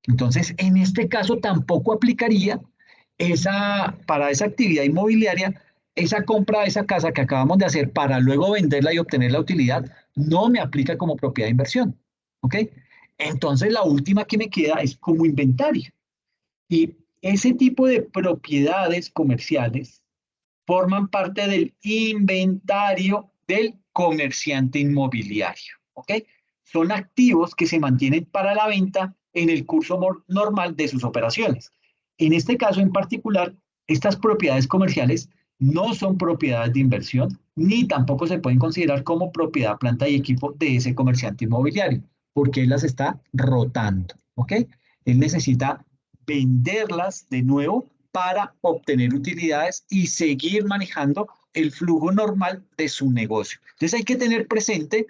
Entonces, en este caso tampoco aplicaría para esa actividad inmobiliaria, esa compra de esa casa que acabamos de hacer para luego venderla y obtener la utilidad, no me aplica como propiedad de inversión. ¿Ok? Entonces, la última que me queda es como inventario. Y ese tipo de propiedades comerciales forman parte del inventario del comerciante inmobiliario. ¿Ok? Son activos que se mantienen para la venta en el curso normal de sus operaciones. En este caso en particular, estas propiedades comerciales no son propiedades de inversión, ni tampoco se pueden considerar como propiedad, planta y equipo de ese comerciante inmobiliario, porque él las está rotando. ¿Ok? Él necesita venderlas de nuevo para obtener utilidades y seguir manejando el flujo normal de su negocio. Entonces hay que tener presente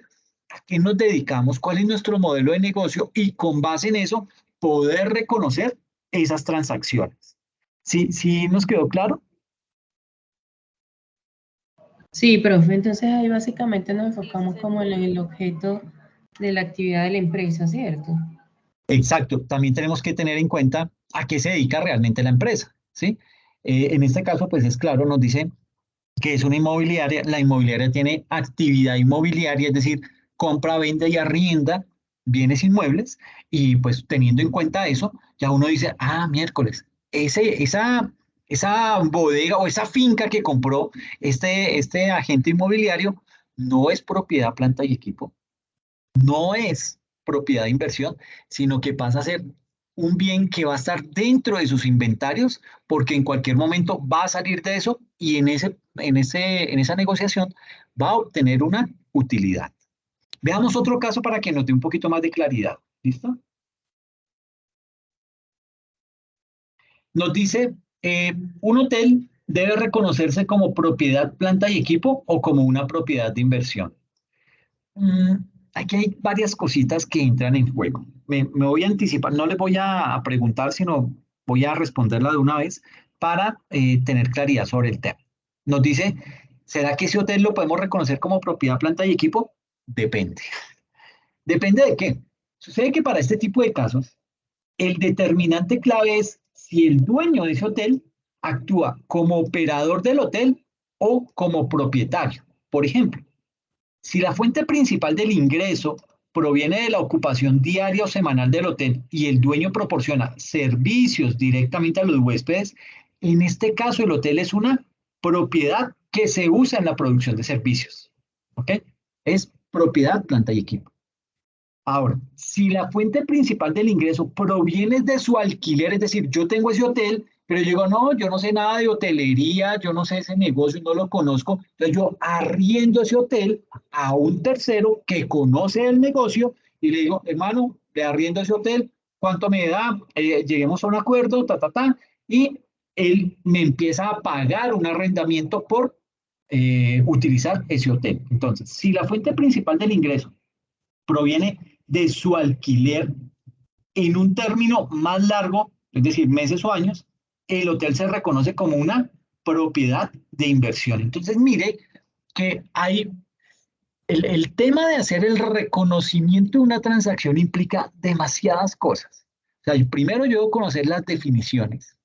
a qué nos dedicamos, cuál es nuestro modelo de negocio y con base en eso poder reconocer esas transacciones. ¿Sí, sí nos quedó claro? Sí, profe, entonces ahí básicamente nos enfocamos como en el objeto de la actividad de la empresa, ¿cierto? Exacto. También tenemos que tener en cuenta a qué se dedica realmente la empresa. ¿sí? En este caso, pues es claro, nos dice que es una inmobiliaria, la inmobiliaria tiene actividad inmobiliaria, es decir, compra, vende y arrienda bienes inmuebles, y pues teniendo en cuenta eso, ya uno dice, ah, miércoles, esa bodega o esa finca que compró este agente inmobiliario no es propiedad, planta y equipo, no es propiedad de inversión, sino que pasa a ser un bien que va a estar dentro de sus inventarios, porque en cualquier momento va a salir de eso y en esa negociación va a obtener una utilidad. Veamos otro caso para que nos dé un poquito más de claridad. ¿Listo? Nos dice, un hotel debe reconocerse como propiedad, planta y equipo o como una propiedad de inversión. Mm, Aquí hay varias cositas que entran en juego. Me voy a anticipar, no les voy a preguntar, sino voy a responderla de una vez para tener claridad sobre el tema. Nos dice, ¿será que ese hotel lo podemos reconocer como propiedad, planta y equipo? Depende. ¿Depende de qué? Sucede que para este tipo de casos, el determinante clave es si el dueño de ese hotel actúa como operador del hotel o como propietario. Por ejemplo, si la fuente principal del ingreso proviene de la ocupación diaria o semanal del hotel y el dueño proporciona servicios directamente a los huéspedes, en este caso el hotel es una propiedad que se usa en la producción de servicios. ¿Ok? Es propiedad, planta y equipo. Ahora, si la fuente principal del ingreso proviene de su alquiler, es decir, yo tengo ese hotel, pero yo digo, no, yo no sé nada de hotelería, yo no sé ese negocio, no lo conozco, entonces yo arriendo ese hotel a un tercero que conoce el negocio y le digo, hermano, le arriendo ese hotel, ¿cuánto me da? Lleguemos a un acuerdo, y él me empieza a pagar un arrendamiento por utilizar ese hotel. Entonces, si la fuente principal del ingreso proviene de su alquiler en un término más largo, es decir, meses o años, el hotel se reconoce como una propiedad de inversión. Entonces, mire que hay el tema de hacer el reconocimiento de una transacción implica demasiadas cosas. O sea, primero yo debo conocer las definiciones,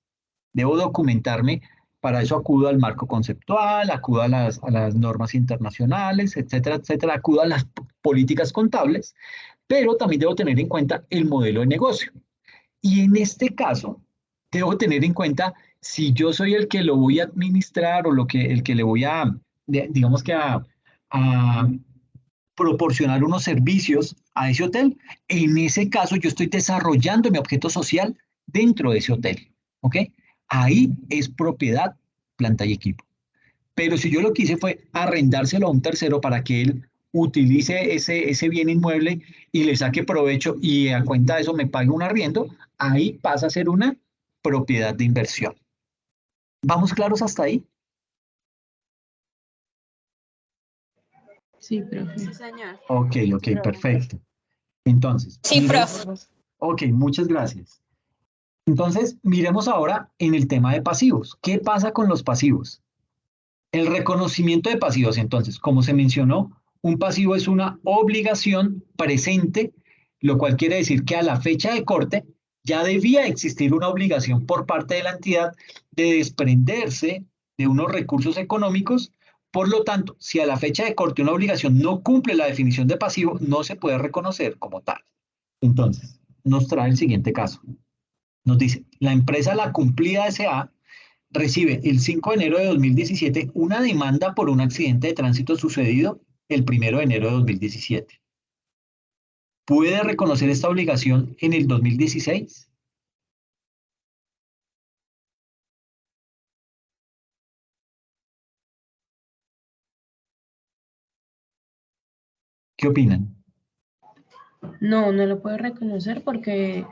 debo documentarme, para eso acudo al marco conceptual, acudo a las normas internacionales, etcétera, etcétera, acudo a las políticas contables, pero también debo tener en cuenta el modelo de negocio. Y en este caso, debo tener en cuenta si yo soy el que lo voy a administrar o el que le voy a, digamos que a proporcionar unos servicios a ese hotel. En ese caso, yo estoy desarrollando mi objeto social dentro de ese hotel. ¿Ok? Ahí es propiedad, planta y equipo. Pero si yo lo que hice fue arrendárselo a un tercero para que él utilice ese bien inmueble y le saque provecho y a cuenta de eso me pague un arriendo, ahí pasa a ser una propiedad de inversión. ¿Vamos claros hasta ahí? Sí, profe. Sí, señor. Ok, perfecto. Entonces, Sí, profe. ok, muchas gracias. Entonces, miremos ahora en el tema de pasivos. ¿Qué pasa con los pasivos? El reconocimiento de pasivos, entonces, como se mencionó, un pasivo es una obligación presente, lo cual quiere decir que a la fecha de corte ya debía existir una obligación por parte de la entidad de desprenderse de unos recursos económicos. Por lo tanto, si a la fecha de corte una obligación no cumple la definición de pasivo, no se puede reconocer como tal. Entonces, nos trae el siguiente caso. Nos dice, la empresa La Cumplida S.A. recibe el 5 de enero de 2017 una demanda por un accidente de tránsito sucedido el 1 de enero de 2017. ¿Puede reconocer esta obligación en el 2016? ¿Qué opinan? No, no lo puede reconocer porque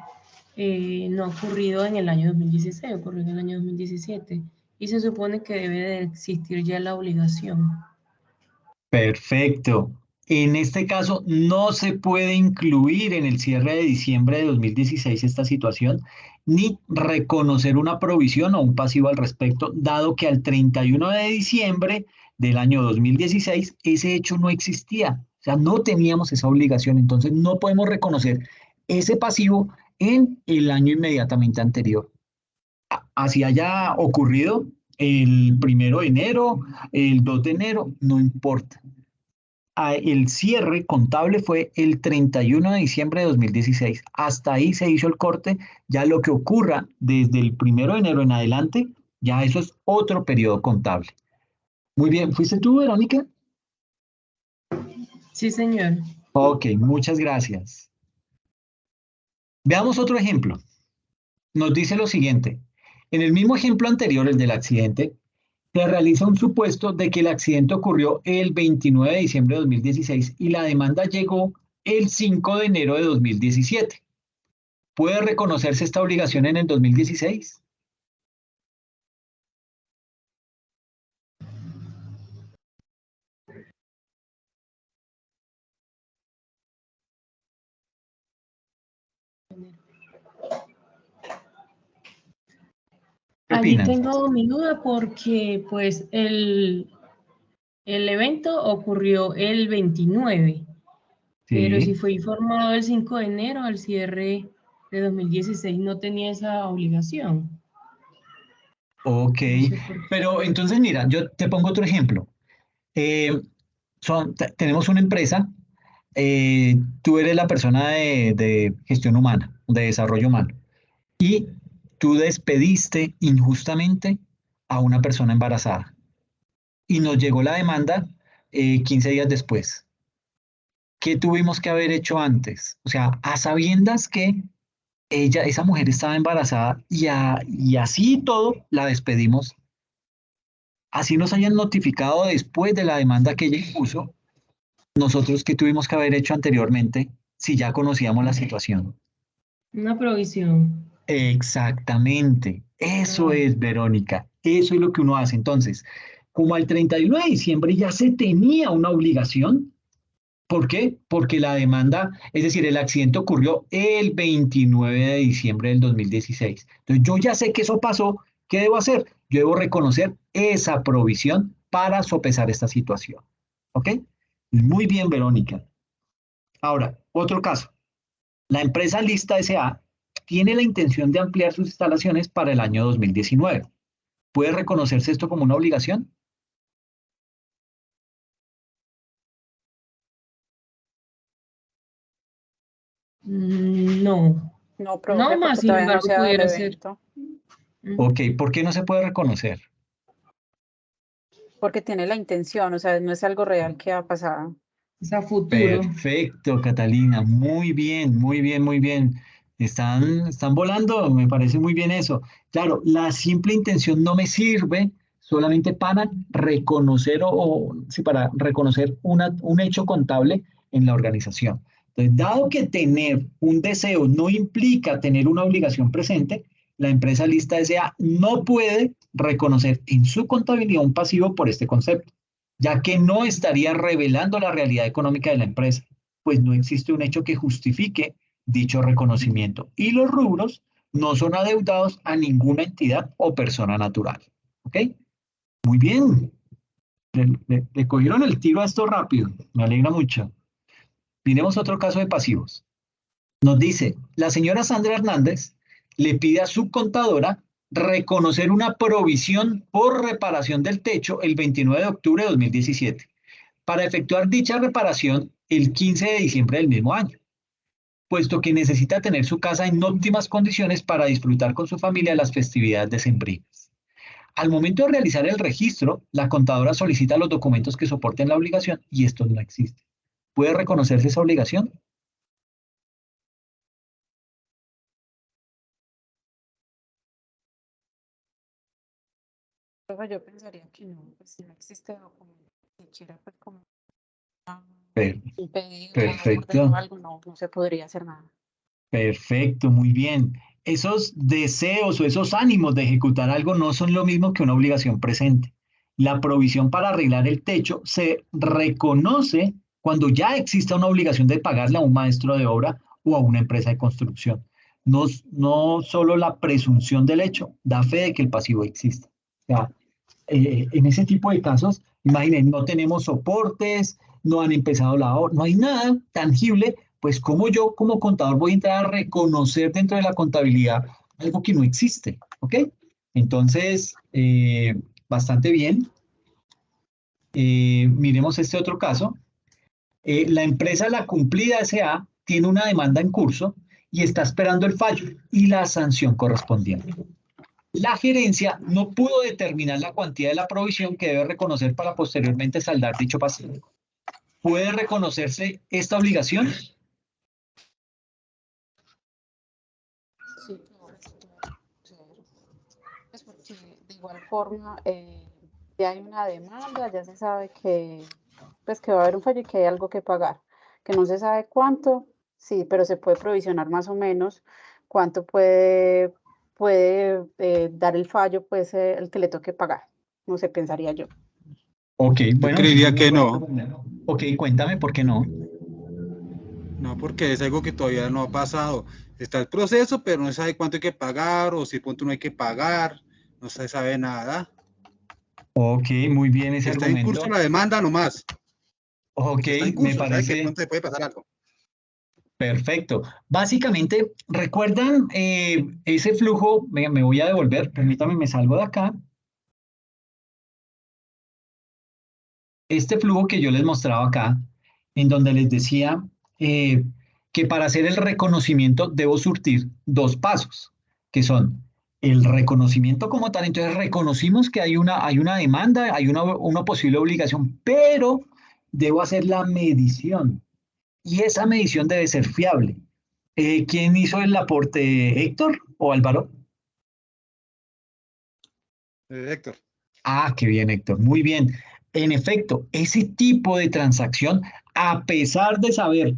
no ha ocurrido en el año 2016, ocurrió en el año 2017 y se supone que debe de existir ya la obligación. Perfecto. En este caso, no se puede incluir en el cierre de diciembre de 2016 esta situación, ni reconocer una provisión o un pasivo al respecto, dado que al 31 de diciembre del año 2016 ese hecho no existía. O sea, no teníamos esa obligación, entonces no podemos reconocer ese pasivo en el año inmediatamente anterior. así haya ocurrido el 1 de enero, el 2 de enero, no importa. El cierre contable fue el 31 de diciembre de 2016. Hasta ahí se hizo el corte. Ya lo que ocurra desde el 1 de enero en adelante, ya eso es otro periodo contable. Muy bien, ¿fuiste tú, Verónica? Sí, señor. Ok, muchas gracias. Veamos otro ejemplo. Nos dice lo siguiente. En el mismo ejemplo anterior, el del accidente, se realiza un supuesto de que el accidente ocurrió el 29 de diciembre de 2016 y la demanda llegó el 5 de enero de 2017. ¿Puede reconocerse esta obligación en el 2016? ¿Qué Allí opinan? tengo mi duda porque pues el evento ocurrió el 29, pero si Sí, fue informado el 5 de enero, al cierre de 2016 no tenía esa obligación. ok. No sé por qué. Pero entonces, mira, yo te pongo otro ejemplo. Eh, tenemos una empresa, tú eres la persona de gestión humana, de desarrollo humano, y tú despediste injustamente a una persona embarazada y nos llegó la demanda 15 días después. ¿Qué tuvimos que haber hecho antes? O sea, a sabiendas que esa mujer estaba embarazada y así y todo la despedimos, así nos hayan notificado después de la demanda que ella impuso, nosotros qué tuvimos que haber hecho anteriormente si ya conocíamos la situación. Una provisión. Exactamente, eso Ah, es, Verónica, eso es lo que uno hace. Entonces, como al 31 de diciembre ya se tenía una obligación, ¿por qué? Porque la demanda, es decir, el accidente ocurrió el 29 de diciembre del 2016. Entonces, yo ya sé que eso pasó, ¿qué debo hacer? Yo debo reconocer esa provisión para sopesar esta situación. ¿Ok? Muy bien, Verónica. Ahora, otro caso. La empresa Lista S.A. tiene la intención de ampliar sus instalaciones para el año 2019. ¿Puede reconocerse esto como una obligación? no, No, no profe, más, porque sin todavía no embargo, se ha dado el pudiera ser. evento, Ok, ¿por qué no se puede reconocer? porque tiene la intención, o sea, no es algo real que ha pasado. Es a futuro. Perfecto, Catalina. Muy bien, muy bien, muy bien. Están volando, me parece muy bien eso. Claro, la simple intención no me sirve solamente para reconocer sí, para reconocer un hecho contable en la organización. Entonces, dado que tener un deseo no implica tener una obligación presente, la empresa Lista S.A. no puede reconocer en su contabilidad un pasivo por este concepto, ya que no estaría revelando la realidad económica de la empresa, pues no existe un hecho que justifique dicho reconocimiento y los rubros no son adeudados a ninguna entidad o persona natural. ¿Ok? Muy bien. Le cogieron el tiro a esto rápido. Me alegra mucho. Miremos otro caso de pasivos. Nos dice, la señora Sandra Hernández le pide a su contadora reconocer una provisión por reparación del techo el 29 de octubre de 2017 para efectuar dicha reparación el 15 de diciembre del mismo año, puesto que necesita tener su casa en óptimas condiciones para disfrutar con su familia las festividades decembrinas. Al momento de realizar el registro, la contadora solicita los documentos que soporten la obligación y estos no existen. ¿Puede reconocerse esa obligación? Profe, yo pensaría que no, pues si no existe documento, siquiera pues como ah, Per- un pedido, una orden o Perfecto. algo, no, no se podría hacer nada. Perfecto, muy bien. Esos deseos o esos ánimos de ejecutar algo no son lo mismo que una obligación presente. La provisión para arreglar el techo se reconoce cuando ya exista una obligación de pagarle a un maestro de obra o a una empresa de construcción. No, no solo la presunción del hecho da fe de que el pasivo existe. O sea, en ese tipo de casos, imaginen, no tenemos soportes, no han empezado la obra, no hay nada tangible, pues como como contador voy a entrar a reconocer dentro de la contabilidad algo que no existe, ¿ok? Entonces, bastante bien. Miremos este otro caso. La empresa La Cumplida S.A. tiene una demanda en curso y está esperando el fallo y la sanción correspondiente. La gerencia no pudo determinar la cuantía de la provisión que debe reconocer para posteriormente saldar dicho pasivo. ¿Puede reconocerse esta obligación? Sí, claro, pues porque de igual forma ya hay una demanda, ya se sabe que, pues que va a haber un fallo y que hay algo que pagar, que no se sabe cuánto, sí, pero se puede provisionar más o menos cuánto puede dar el fallo, pues el que le toque pagar, no sé, pensaría yo. Ok, Yo bueno, creería esa es muy que buena no. pregunta. Ok, cuéntame por qué no. No, porque es algo que todavía no ha pasado. Está el proceso, pero no se sabe cuánto hay que pagar o si punto no hay que pagar. No se sabe nada. Ok, muy bien ese Está en curso argumento. la demanda nomás. Ok, Está en me curso, sabe que de parece pronto le puede pasar algo. perfecto. Básicamente, ¿recuerdan ese flujo? Me voy a devolver, permítame, me salgo de acá. Este flujo que yo les mostraba acá, en donde les decía eh, que para hacer el reconocimiento debo surtir dos pasos, que son el reconocimiento como tal. Entonces reconocimos que hay una demanda, hay una posible obligación, pero debo hacer la medición y esa medición debe ser fiable. ¿Quién hizo el aporte, Héctor o Álvaro? Héctor. Ah, qué bien, Héctor. Muy bien. En efecto, ese tipo de transacción, a pesar de saber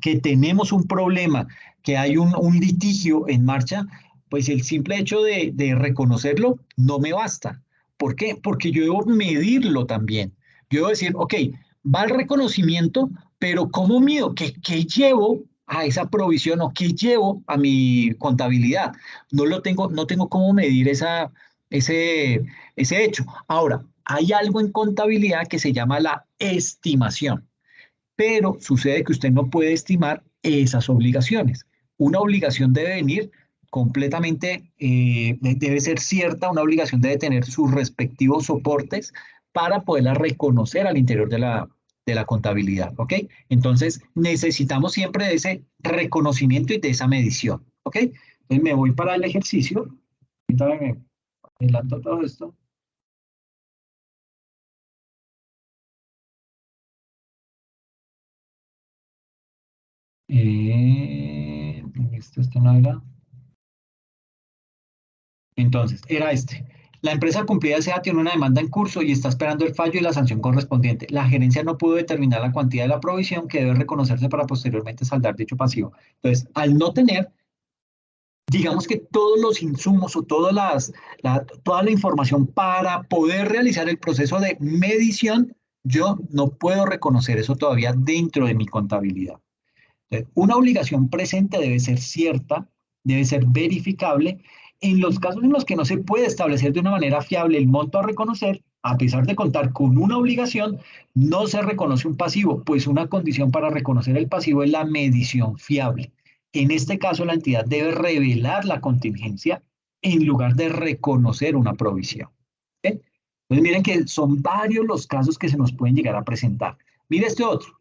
que tenemos un problema, que hay un litigio en marcha, pues el simple hecho de reconocerlo no me basta. ¿Por qué? Porque yo debo medirlo también. Yo debo decir, ok, va el reconocimiento, pero ¿cómo mido? ¿Qué llevo a esa provisión o qué llevo a mi contabilidad? No tengo cómo medir ese, ese hecho. Ahora, hay algo en contabilidad que se llama la estimación, pero sucede que usted no puede estimar esas obligaciones. Una obligación debe venir completamente, debe ser cierta, una obligación debe tener sus respectivos soportes para poderla reconocer al interior de la contabilidad, ¿ok? Entonces, necesitamos siempre de ese reconocimiento y de esa medición, ¿ok? Entonces, me voy para el ejercicio. Ahorita me adelanto todo esto. Esto no era. Entonces, era este. La empresa Cumplida S.A. tiene una demanda en curso y está esperando el fallo y la sanción correspondiente. La gerencia no pudo determinar la cuantía de la provisión que debe reconocerse para posteriormente saldar dicho pasivo. Entonces, al no tener, digamos que todos los insumos o toda la información para poder realizar el proceso de medición, yo no puedo reconocer eso todavía dentro de mi contabilidad. Entonces, una obligación presente debe ser cierta, debe ser verificable. En los casos en los que no se puede establecer de una manera fiable el monto a reconocer, a pesar de contar con una obligación, no se reconoce un pasivo, pues una condición para reconocer el pasivo es la medición fiable. En este caso, la entidad debe revelar la contingencia en lugar de reconocer una provisión. ¿Okay? Entonces, miren que son varios los casos que se nos pueden llegar a presentar. Mire este otro.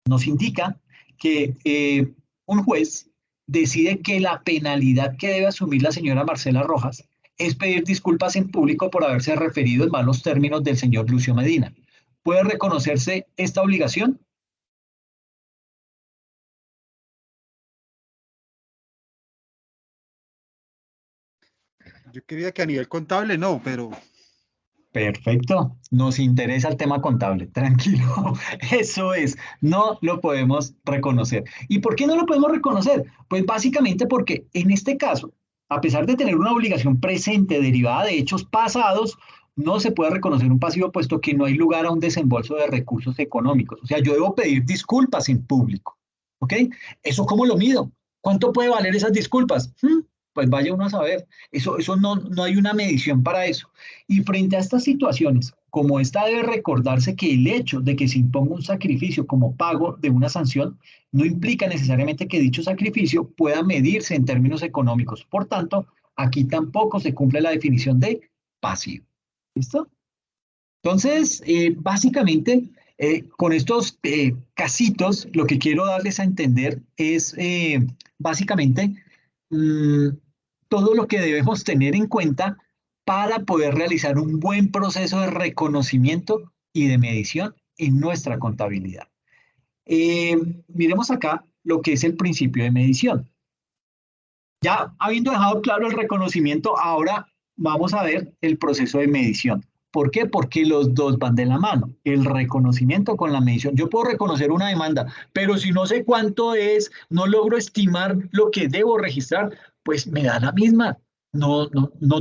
Nos indica que un juez decide que la penalidad que debe asumir la señora Marcela Rojas es pedir disculpas en público por haberse referido en malos términos del señor Lucio Medina. ¿Puede reconocerse esta obligación? Yo creía que a nivel contable no, pero Perfecto, nos interesa el tema contable, tranquilo, eso es, no lo podemos reconocer. ¿Y por qué no lo podemos reconocer? Pues básicamente porque en este caso, a pesar de tener una obligación presente derivada de hechos pasados, no se puede reconocer un pasivo puesto que no hay lugar a un desembolso de recursos económicos. O sea, yo debo pedir disculpas en público, ¿ok? ¿Eso cómo lo mido? ¿Cuánto puede valer esas disculpas? Pues vaya uno a saber, eso no hay una medición para eso. Y frente a estas situaciones, como esta debe recordarse que el hecho de que se imponga un sacrificio como pago de una sanción no implica necesariamente que dicho sacrificio pueda medirse en términos económicos. Por tanto, Aquí tampoco se cumple la definición de pasivo. ¿Listo? Entonces, básicamente, con estos casitos, lo que quiero darles a entender es básicamente todo lo que debemos tener en cuenta para poder realizar un buen proceso de reconocimiento y de medición en nuestra contabilidad. Miremos acá lo que es el principio de medición. Ya habiendo dejado claro el reconocimiento, ahora vamos a ver el proceso de medición. ¿Por qué? Porque los dos van de la mano, el reconocimiento con la medición. Yo puedo reconocer una demanda, pero si no sé cuánto es, no logro estimar lo que debo registrar, pues me da la misma. No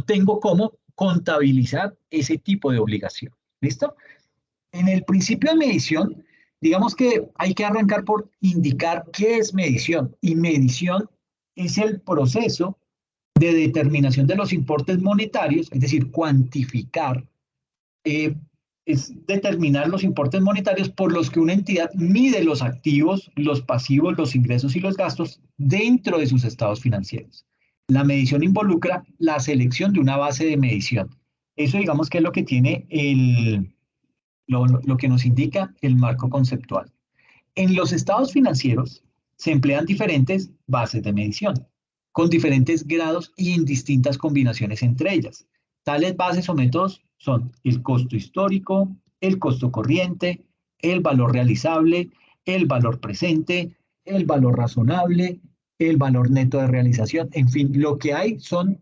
tengo cómo contabilizar ese tipo de obligación. ¿Listo? En el principio de medición, digamos que hay que arrancar por indicar qué es medición. Y medición es el proceso de determinación de los importes monetarios, es decir, cuantificar, es determinar los importes monetarios por los que una entidad mide los activos, los pasivos, los ingresos y los gastos dentro de sus estados financieros. La medición involucra la selección de una base de medición. Eso digamos que es lo que tiene lo que nos indica el marco conceptual. En los estados financieros se emplean diferentes bases de medición, con diferentes grados y en distintas combinaciones entre ellas. Tales bases o métodos son el costo histórico, el costo corriente, el valor realizable, el valor presente, el valor razonable, el valor neto de realización. En fin, lo que hay son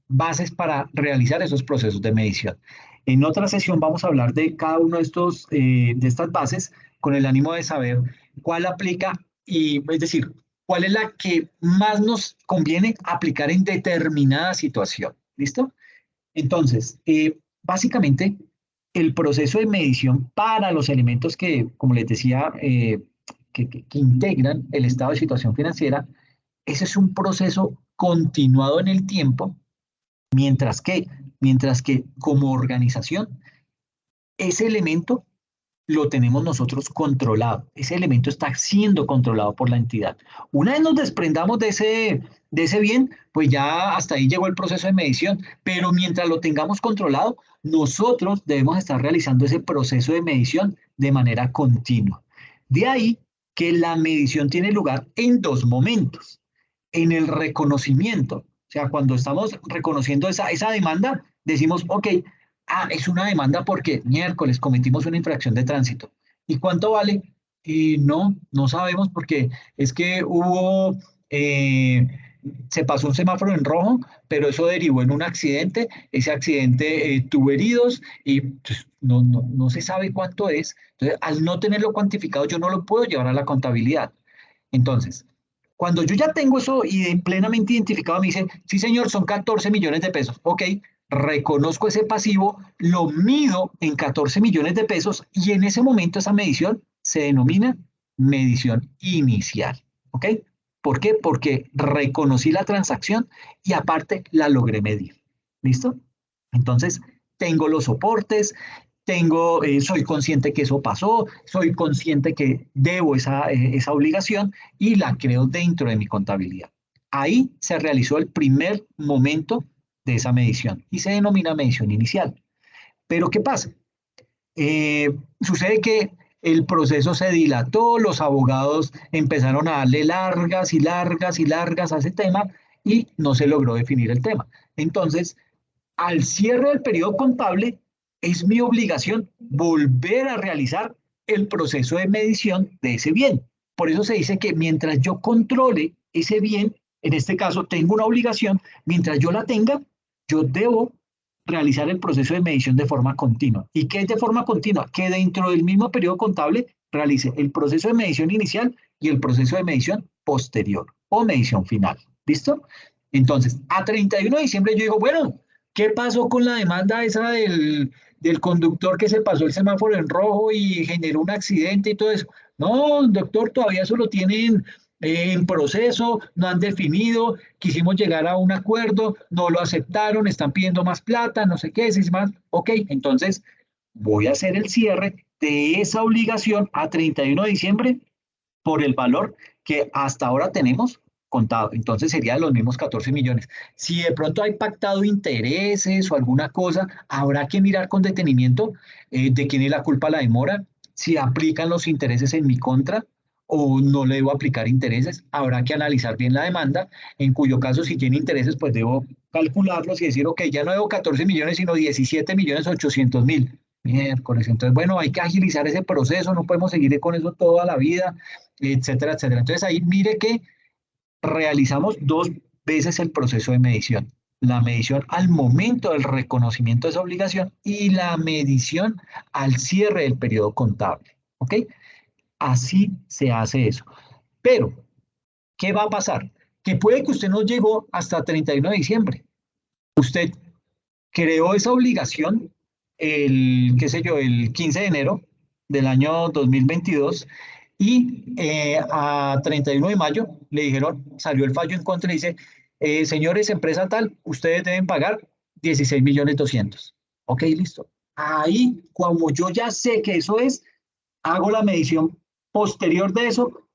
bases para realizar esos procesos de medición. En otra sesión vamos a hablar de cada uno de estas bases con el ánimo de saber cuál aplica y, es decir, cuál es la que más nos conviene aplicar en determinada situación. ¿Listo? Entonces, básicamente, el proceso de medición para los elementos que, como les decía, que integran el estado de situación financiera, ese es un proceso continuado en el tiempo. Mientras que como organización, ese elemento lo tenemos nosotros controlado. Ese elemento está siendo controlado por la entidad. Una vez nos desprendamos de ese bien, pues ya hasta ahí llegó el proceso de medición. Pero mientras lo tengamos controlado, nosotros debemos estar realizando ese proceso de medición de manera continua. De ahí que la medición tiene lugar en dos momentos. En el reconocimiento. O sea, cuando estamos reconociendo esa demanda, decimos, ok, es una demanda porque miércoles cometimos una infracción de tránsito. ¿Y cuánto vale? No sabemos porque es que se pasó un semáforo en rojo, pero eso derivó en un accidente. Ese accidente tuvo heridos y pues, no se sabe cuánto es. Entonces, al no tenerlo cuantificado, yo no lo puedo llevar a la contabilidad. Entonces, cuando yo ya tengo eso plenamente identificado, me dice, sí señor, son 14 millones de pesos. Ok, reconozco ese pasivo, lo mido en 14 millones de pesos y en ese momento esa medición se denomina medición inicial. ¿Ok? ¿Por qué? Porque reconocí la transacción y aparte la logré medir. ¿Listo? Entonces, tengo los soportes, soy consciente que eso pasó, soy consciente que debo esa obligación y la creo dentro de mi contabilidad. Ahí se realizó el primer momento de esa medición y se denomina medición inicial. Pero ¿qué pasa? Sucede que el proceso se dilató, los abogados empezaron a darle largas y largas y largas a ese tema y no se logró definir el tema. Entonces, al cierre del periodo contable, es mi obligación volver a realizar el proceso de medición de ese bien. Por eso se dice que mientras yo controle ese bien, en este caso tengo una obligación, mientras yo la tenga, yo debo realizar el proceso de medición de forma continua. ¿Y qué es de forma continua? Que dentro del mismo periodo contable realice el proceso de medición inicial y el proceso de medición posterior o medición final. ¿Listo? Entonces, a 31 de diciembre yo digo, bueno, ¿qué pasó con la demanda esa del conductor que se pasó el semáforo en rojo y generó un accidente y todo eso? No, doctor, todavía eso lo tienen en proceso, no han definido, quisimos llegar a un acuerdo, no lo aceptaron, están pidiendo más plata, no sé qué, es más. Ok, entonces voy a hacer el cierre de esa obligación a 31 de diciembre por el valor que hasta ahora tenemos contado. Entonces sería los mismos 14 millones. Si de pronto hay pactado intereses o alguna cosa, habrá que mirar con detenimiento de quién es la culpa de la demora, si aplican los intereses en mi contra o no le debo aplicar intereses. Habrá que analizar bien la demanda, en cuyo caso si tiene intereses, pues debo calcularlos y decir, ok, ya no debo 14 millones, sino 17.800.000. Miércoles, entonces, bueno, hay que agilizar ese proceso, no podemos seguir con eso toda la vida, etcétera, etcétera. Entonces ahí mire que realizamos 2 veces el proceso de medición. La medición al momento del reconocimiento de esa obligación y la medición al cierre del periodo contable. ¿Ok? Así se hace eso. Pero, ¿qué va a pasar? Que puede que usted no llegó hasta 31 de diciembre. Usted creó esa obligación qué sé yo, el 15 de enero del año 2022 y a 31 de mayo le dijeron, salió el fallo en contra y dice, señores, empresa tal, ustedes deben pagar 16.200.000. Ok, listo. Ahí, como yo ya sé que eso es, hago la medición posterior de eso,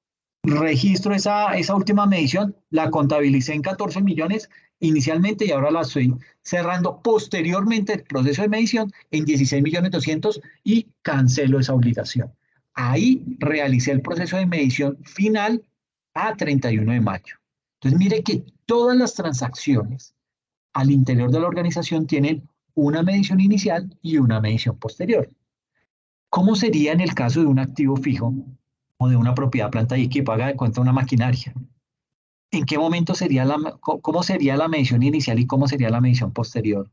registro esa última medición, la contabilicé en 14 millones inicialmente y ahora la estoy cerrando posteriormente el proceso de medición en 16.200.000 y cancelo esa obligación. Ahí realicé el proceso de medición final a 31 de mayo. Entonces mire que todas las transacciones al interior de la organización tienen una medición inicial y una medición posterior. ¿Cómo sería en el caso de un activo fijo o de una propiedad, planta y equipo? Haga de cuenta una maquinaria. ¿En qué momento sería cómo sería la medición inicial y cómo sería la medición posterior?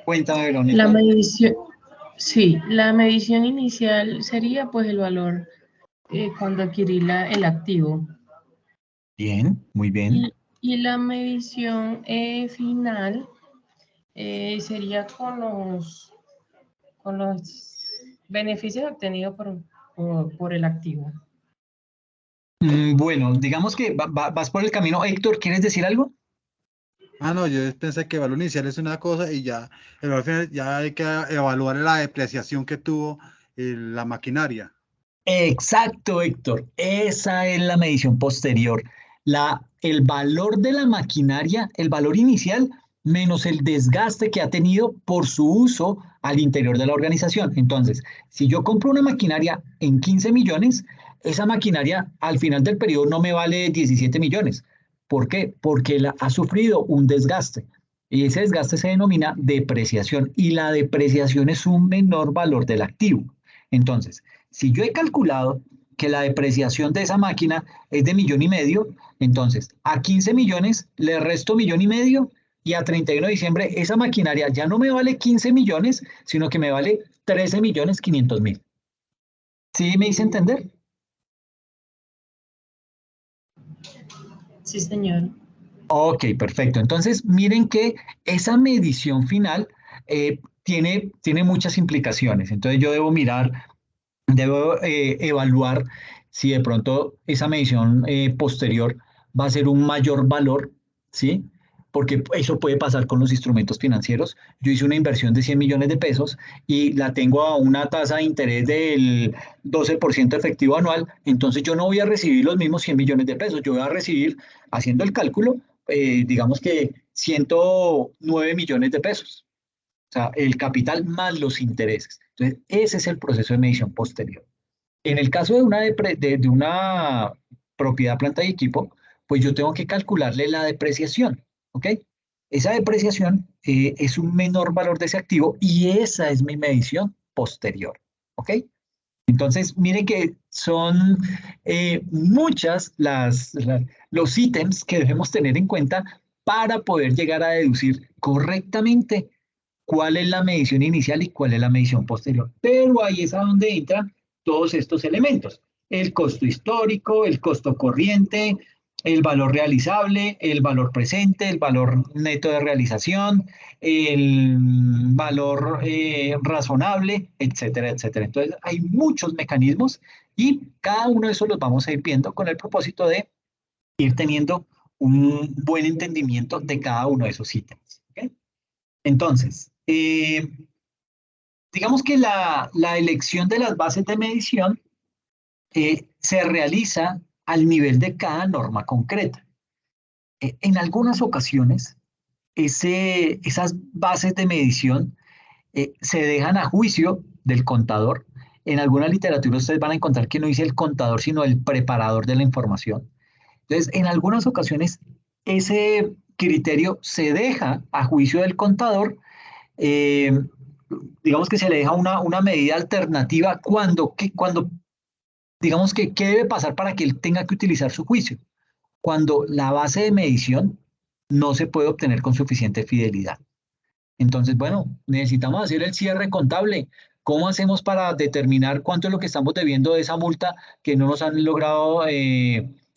Cuéntame, Verónica. La medición, sí, la medición inicial sería pues el valor cuando adquirí el activo. Bien, muy bien. Y la medición final sería con los beneficios obtenidos por el activo. Bueno, digamos que vas por el camino. Héctor, ¿quieres decir algo? Ah, no, yo pensé que el valor inicial es una cosa y ya, el valor final ya hay que evaluar la depreciación que tuvo la maquinaria. Exacto, Héctor. Esa es la medición posterior. El valor de la maquinaria, el valor inicial, menos el desgaste que ha tenido por su uso al interior de la organización. Entonces, si yo compro una maquinaria en 15 millones, esa maquinaria al final del periodo no me vale 17 millones. ¿Por qué? Porque ha sufrido un desgaste. Y ese desgaste se denomina depreciación. Y la depreciación es un menor valor del activo. Entonces, si yo he calculado que la depreciación de esa máquina es de 1.500.000, entonces a 15 millones le resto 1.500.000 y a 31 de diciembre esa maquinaria ya no me vale 15 millones, sino que me vale 13.500.000. ¿Sí me hice entender? Sí, señor. Ok, perfecto. Entonces, miren que esa medición final tiene muchas implicaciones. Entonces, yo debo evaluar si de pronto esa medición posterior va a ser un mayor valor, ¿sí? Porque eso puede pasar con los instrumentos financieros. Yo hice una inversión de 100 millones de pesos y la tengo a una tasa de interés del 12% efectivo anual, entonces yo no voy a recibir los mismos 100 millones de pesos, yo voy a recibir, haciendo el cálculo, digamos que 109 millones de pesos. O sea, el capital más los intereses. Entonces, ese es el proceso de medición posterior. En el caso de una propiedad, planta y equipo, pues yo tengo que calcularle la depreciación, ¿ok? Esa depreciación es un menor valor de ese activo y esa es mi medición posterior, ¿ok? Entonces, mire que son muchas los ítems que debemos tener en cuenta para poder llegar a deducir correctamente cuál es la medición inicial y cuál es la medición posterior. Pero ahí es a donde entran todos estos elementos. El costo histórico, el costo corriente, el valor realizable, el valor presente, el valor neto de realización, el valor razonable, etcétera, etcétera. Entonces, hay muchos mecanismos y cada uno de esos los vamos a ir viendo con el propósito de ir teniendo un buen entendimiento de cada uno de esos ítems. ¿Ok? Entonces, digamos que la elección de las bases de medición se realiza al nivel de cada norma concreta. En algunas ocasiones, esas bases de medición se dejan a juicio del contador. En alguna literatura ustedes van a encontrar que no dice el contador, sino el preparador de la información. Entonces, en algunas ocasiones, ese criterio se deja a juicio del contador. eh, digamos que se le deja una medida alternativa cuando digamos que, ¿qué debe pasar para que él tenga que utilizar su juicio? Cuando la base de medición no se puede obtener con suficiente fidelidad. Entonces, bueno, necesitamos hacer el cierre contable. ¿Cómo hacemos para determinar cuánto es lo que estamos debiendo de esa multa que no nos han logrado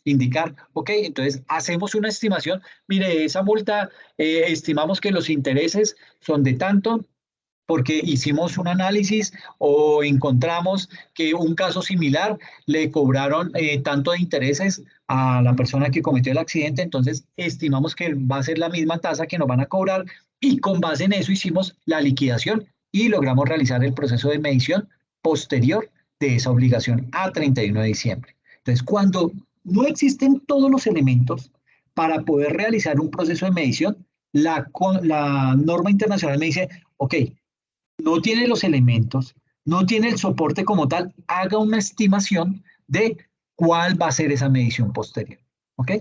indicar? Ok, entonces hacemos una estimación. Mire, esa multa, estimamos que los intereses son de tanto, porque hicimos un análisis o encontramos que un caso similar le cobraron tanto de intereses a la persona que cometió el accidente, entonces estimamos que va a ser la misma tasa que nos van a cobrar y con base en eso hicimos la liquidación y logramos realizar el proceso de medición posterior de esa obligación a 31 de diciembre. Entonces, cuando no existen todos los elementos para poder realizar un proceso de medición, la norma internacional me dice, ok, no tiene los elementos, no tiene el soporte como tal, haga una estimación de cuál va a ser esa medición posterior. ¿Ok?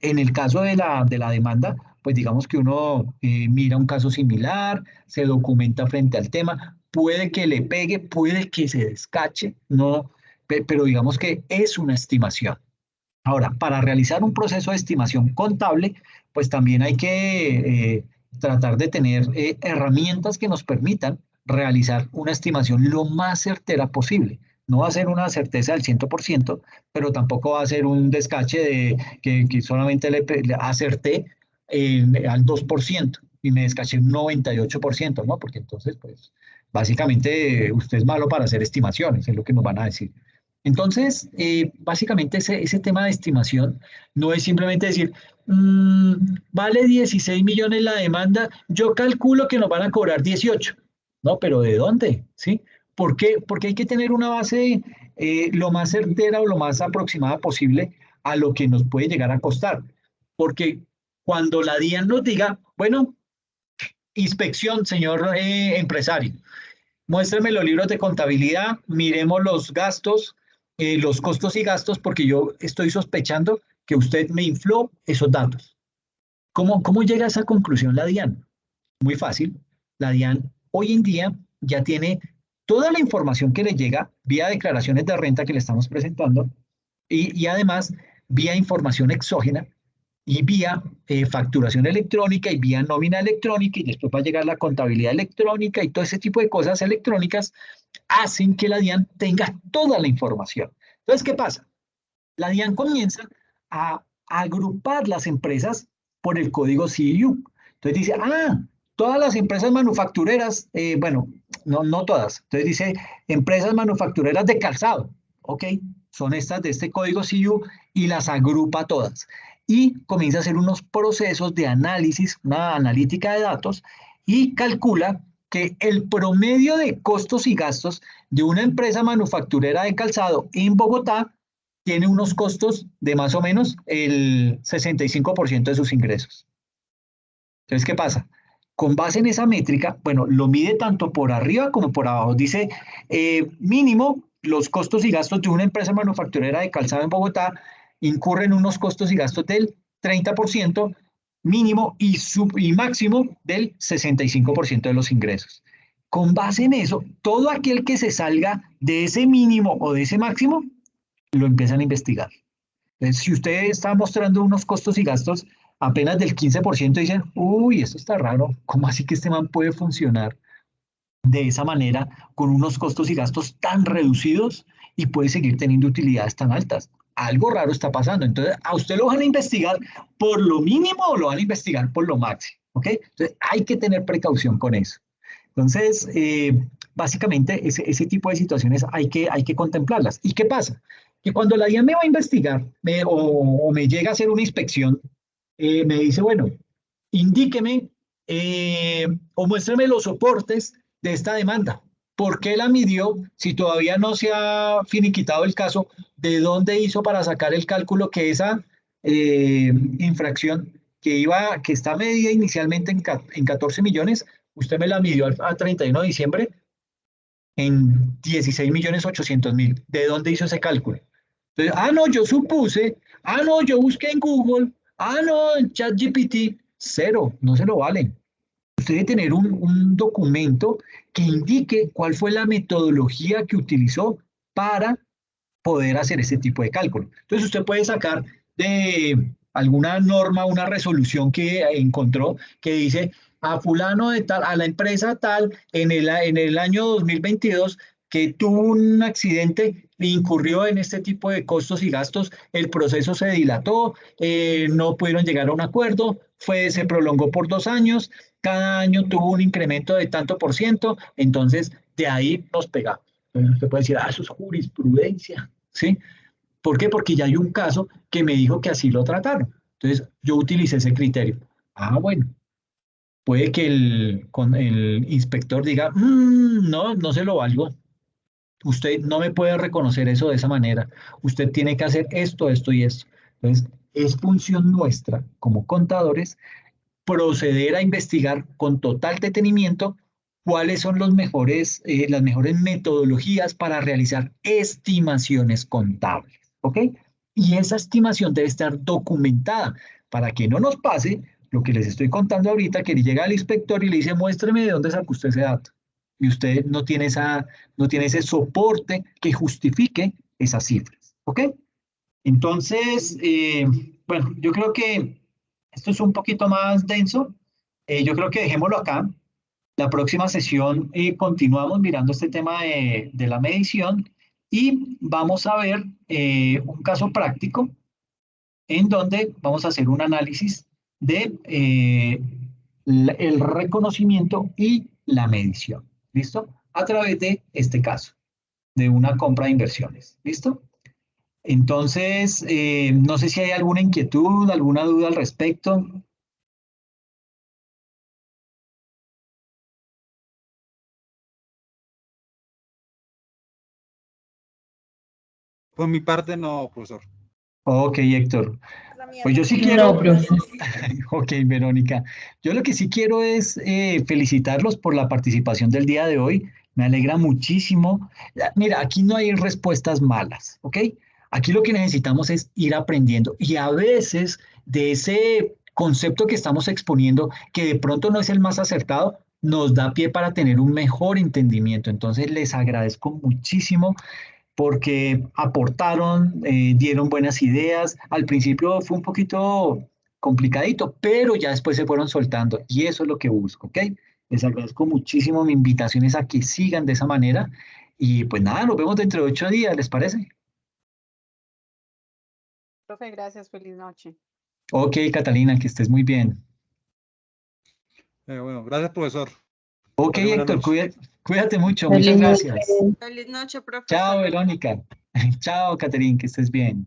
En el caso de la demanda, pues digamos que uno mira un caso similar, se documenta frente al tema, puede que le pegue, puede que se descache, no, pero digamos que es una estimación. Ahora, para realizar un proceso de estimación contable, pues también hay que tratar de tener herramientas que nos permitan realizar una estimación lo más certera posible. No va a ser una certeza del 100%, pero tampoco va a ser un descache de que solamente le acerté al 2% y me descaché un 98%, ¿no? Porque entonces, pues, básicamente usted es malo para hacer estimaciones, es lo que nos van a decir. Entonces, básicamente ese tema de estimación no es simplemente decir, vale 16 millones la demanda, yo calculo que nos van a cobrar 18. No, pero ¿de dónde? ¿Sí? ¿Por qué? Porque hay que tener una base lo más certera o lo más aproximada posible a lo que nos puede llegar a costar. Porque cuando la DIAN nos diga, bueno, inspección, señor empresario, muéstrame los libros de contabilidad, miremos los gastos, los costos y gastos, porque yo estoy sospechando que usted me infló esos datos. ¿Cómo llega a esa conclusión la DIAN? Muy fácil. La DIAN hoy en día ya tiene toda la información que le llega vía declaraciones de renta que le estamos presentando y además vía información exógena y vía facturación electrónica y vía nómina electrónica y después va a llegar la contabilidad electrónica y todo ese tipo de cosas electrónicas hacen que la DIAN tenga toda la información. Entonces, ¿qué pasa? La DIAN comienza a agrupar las empresas por el código CIU. Entonces dice, todas las empresas manufactureras, bueno, no todas. Entonces dice, empresas manufactureras de calzado, ¿ok? Son estas de este código CIU y las agrupa todas. Y comienza a hacer unos procesos de análisis, una analítica de datos y calcula que el promedio de costos y gastos de una empresa manufacturera de calzado en Bogotá tiene unos costos de más o menos el 65% de sus ingresos. Entonces, ¿qué pasa? Con base en esa métrica, bueno, lo mide tanto por arriba como por abajo. Dice, mínimo, los costos y gastos de una empresa manufacturera de calzado en Bogotá incurren unos costos y gastos del 30%, mínimo y máximo del 65% de los ingresos. Con base en eso, todo aquel que se salga de ese mínimo o de ese máximo, lo empiezan a investigar. Entonces, si usted está mostrando unos costos y gastos apenas del 15%, dicen, uy, esto está raro, ¿cómo así que este man puede funcionar de esa manera con unos costos y gastos tan reducidos y puede seguir teniendo utilidades tan altas? algo raro está pasando. Entonces, a usted lo van a investigar por lo mínimo o lo van a investigar por lo máximo, ¿ok? Entonces, hay que tener precaución con eso. Entonces, básicamente, ese tipo de situaciones hay que contemplarlas. ¿Y qué pasa? Que cuando la DIAN me va a investigar o me llega a hacer una inspección, me dice, bueno, indíqueme o muéstrame los soportes de esta demanda. ¿Por qué la midió si todavía no se ha finiquitado el caso? ¿De dónde hizo para sacar el cálculo que esa infracción que está medida inicialmente en 14 millones, usted me la midió a 31 de diciembre en 16.800.000? ¿De dónde hizo ese cálculo? Entonces, no, yo supuse, no, yo busqué en Google, no, en ChatGPT, cero, no se lo valen. Usted debe tener un documento que indique cuál fue la metodología que utilizó para poder hacer ese tipo de cálculo. Entonces usted puede sacar de alguna norma, una resolución que encontró que dice a fulano de tal, a la empresa tal, en el año 2022 que tuvo un accidente e incurrió en este tipo de costos y gastos, el proceso se dilató, no pudieron llegar a un acuerdo, se prolongó por 2 años, cada año tuvo un incremento de tanto por ciento, entonces de ahí nos pegamos. Entonces usted puede decir, eso es jurisprudencia, ¿sí? ¿Por qué? Porque ya hay un caso que me dijo que así lo trataron. Entonces yo utilicé ese criterio. Bueno, puede que el inspector diga, no, no se lo valgo. Usted no me puede reconocer eso de esa manera. Usted tiene que hacer esto, esto y esto. Entonces, es función nuestra como contadores proceder a investigar con total detenimiento cuáles son las mejores metodologías para realizar estimaciones contables, ¿ok? Y esa estimación debe estar documentada para que no nos pase lo que les estoy contando ahorita, que llega el inspector y le dice, muéstreme de dónde sacó usted ese dato. Y usted no tiene ese soporte que justifique esas cifras, ¿ok? Entonces, bueno, yo creo que esto es un poquito más denso. Yo creo que dejémoslo acá. La próxima sesión continuamos mirando este tema de la medición y vamos a ver un caso práctico en donde vamos a hacer un análisis de el reconocimiento y la medición. ¿Listo? A través de este caso, de una compra de inversiones. ¿Listo? Entonces, no sé si hay alguna inquietud, alguna duda al respecto. Por mi parte, no, profesor. Ok, Héctor. La mía Pues yo sí tampoco. No, quiero, profe. ok, Verónica. Yo lo que sí quiero es felicitarlos por la participación del día de hoy. Me alegra muchísimo. Mira, aquí no hay respuestas malas, ¿ok? Aquí lo que necesitamos es ir aprendiendo y a veces de ese concepto que estamos exponiendo, que de pronto no es el más acertado, nos da pie para tener un mejor entendimiento. Entonces les agradezco muchísimo porque aportaron, dieron buenas ideas. Al principio fue un poquito complicadito, pero ya después se fueron soltando y eso es lo que busco, ¿ok? Les agradezco muchísimo, mi invitación es a que sigan de esa manera y pues nada, nos vemos dentro de 8 días, ¿les parece? Profe, gracias, feliz noche. Ok, Catalina, que estés muy bien. Bueno, gracias, profesor. Ok, Pase buena Héctor, noche. cuídate mucho, muchas Feliz noche. gracias. Feliz noche, Chao, profesor. Verónica. Chao, Caterín, que estés bien.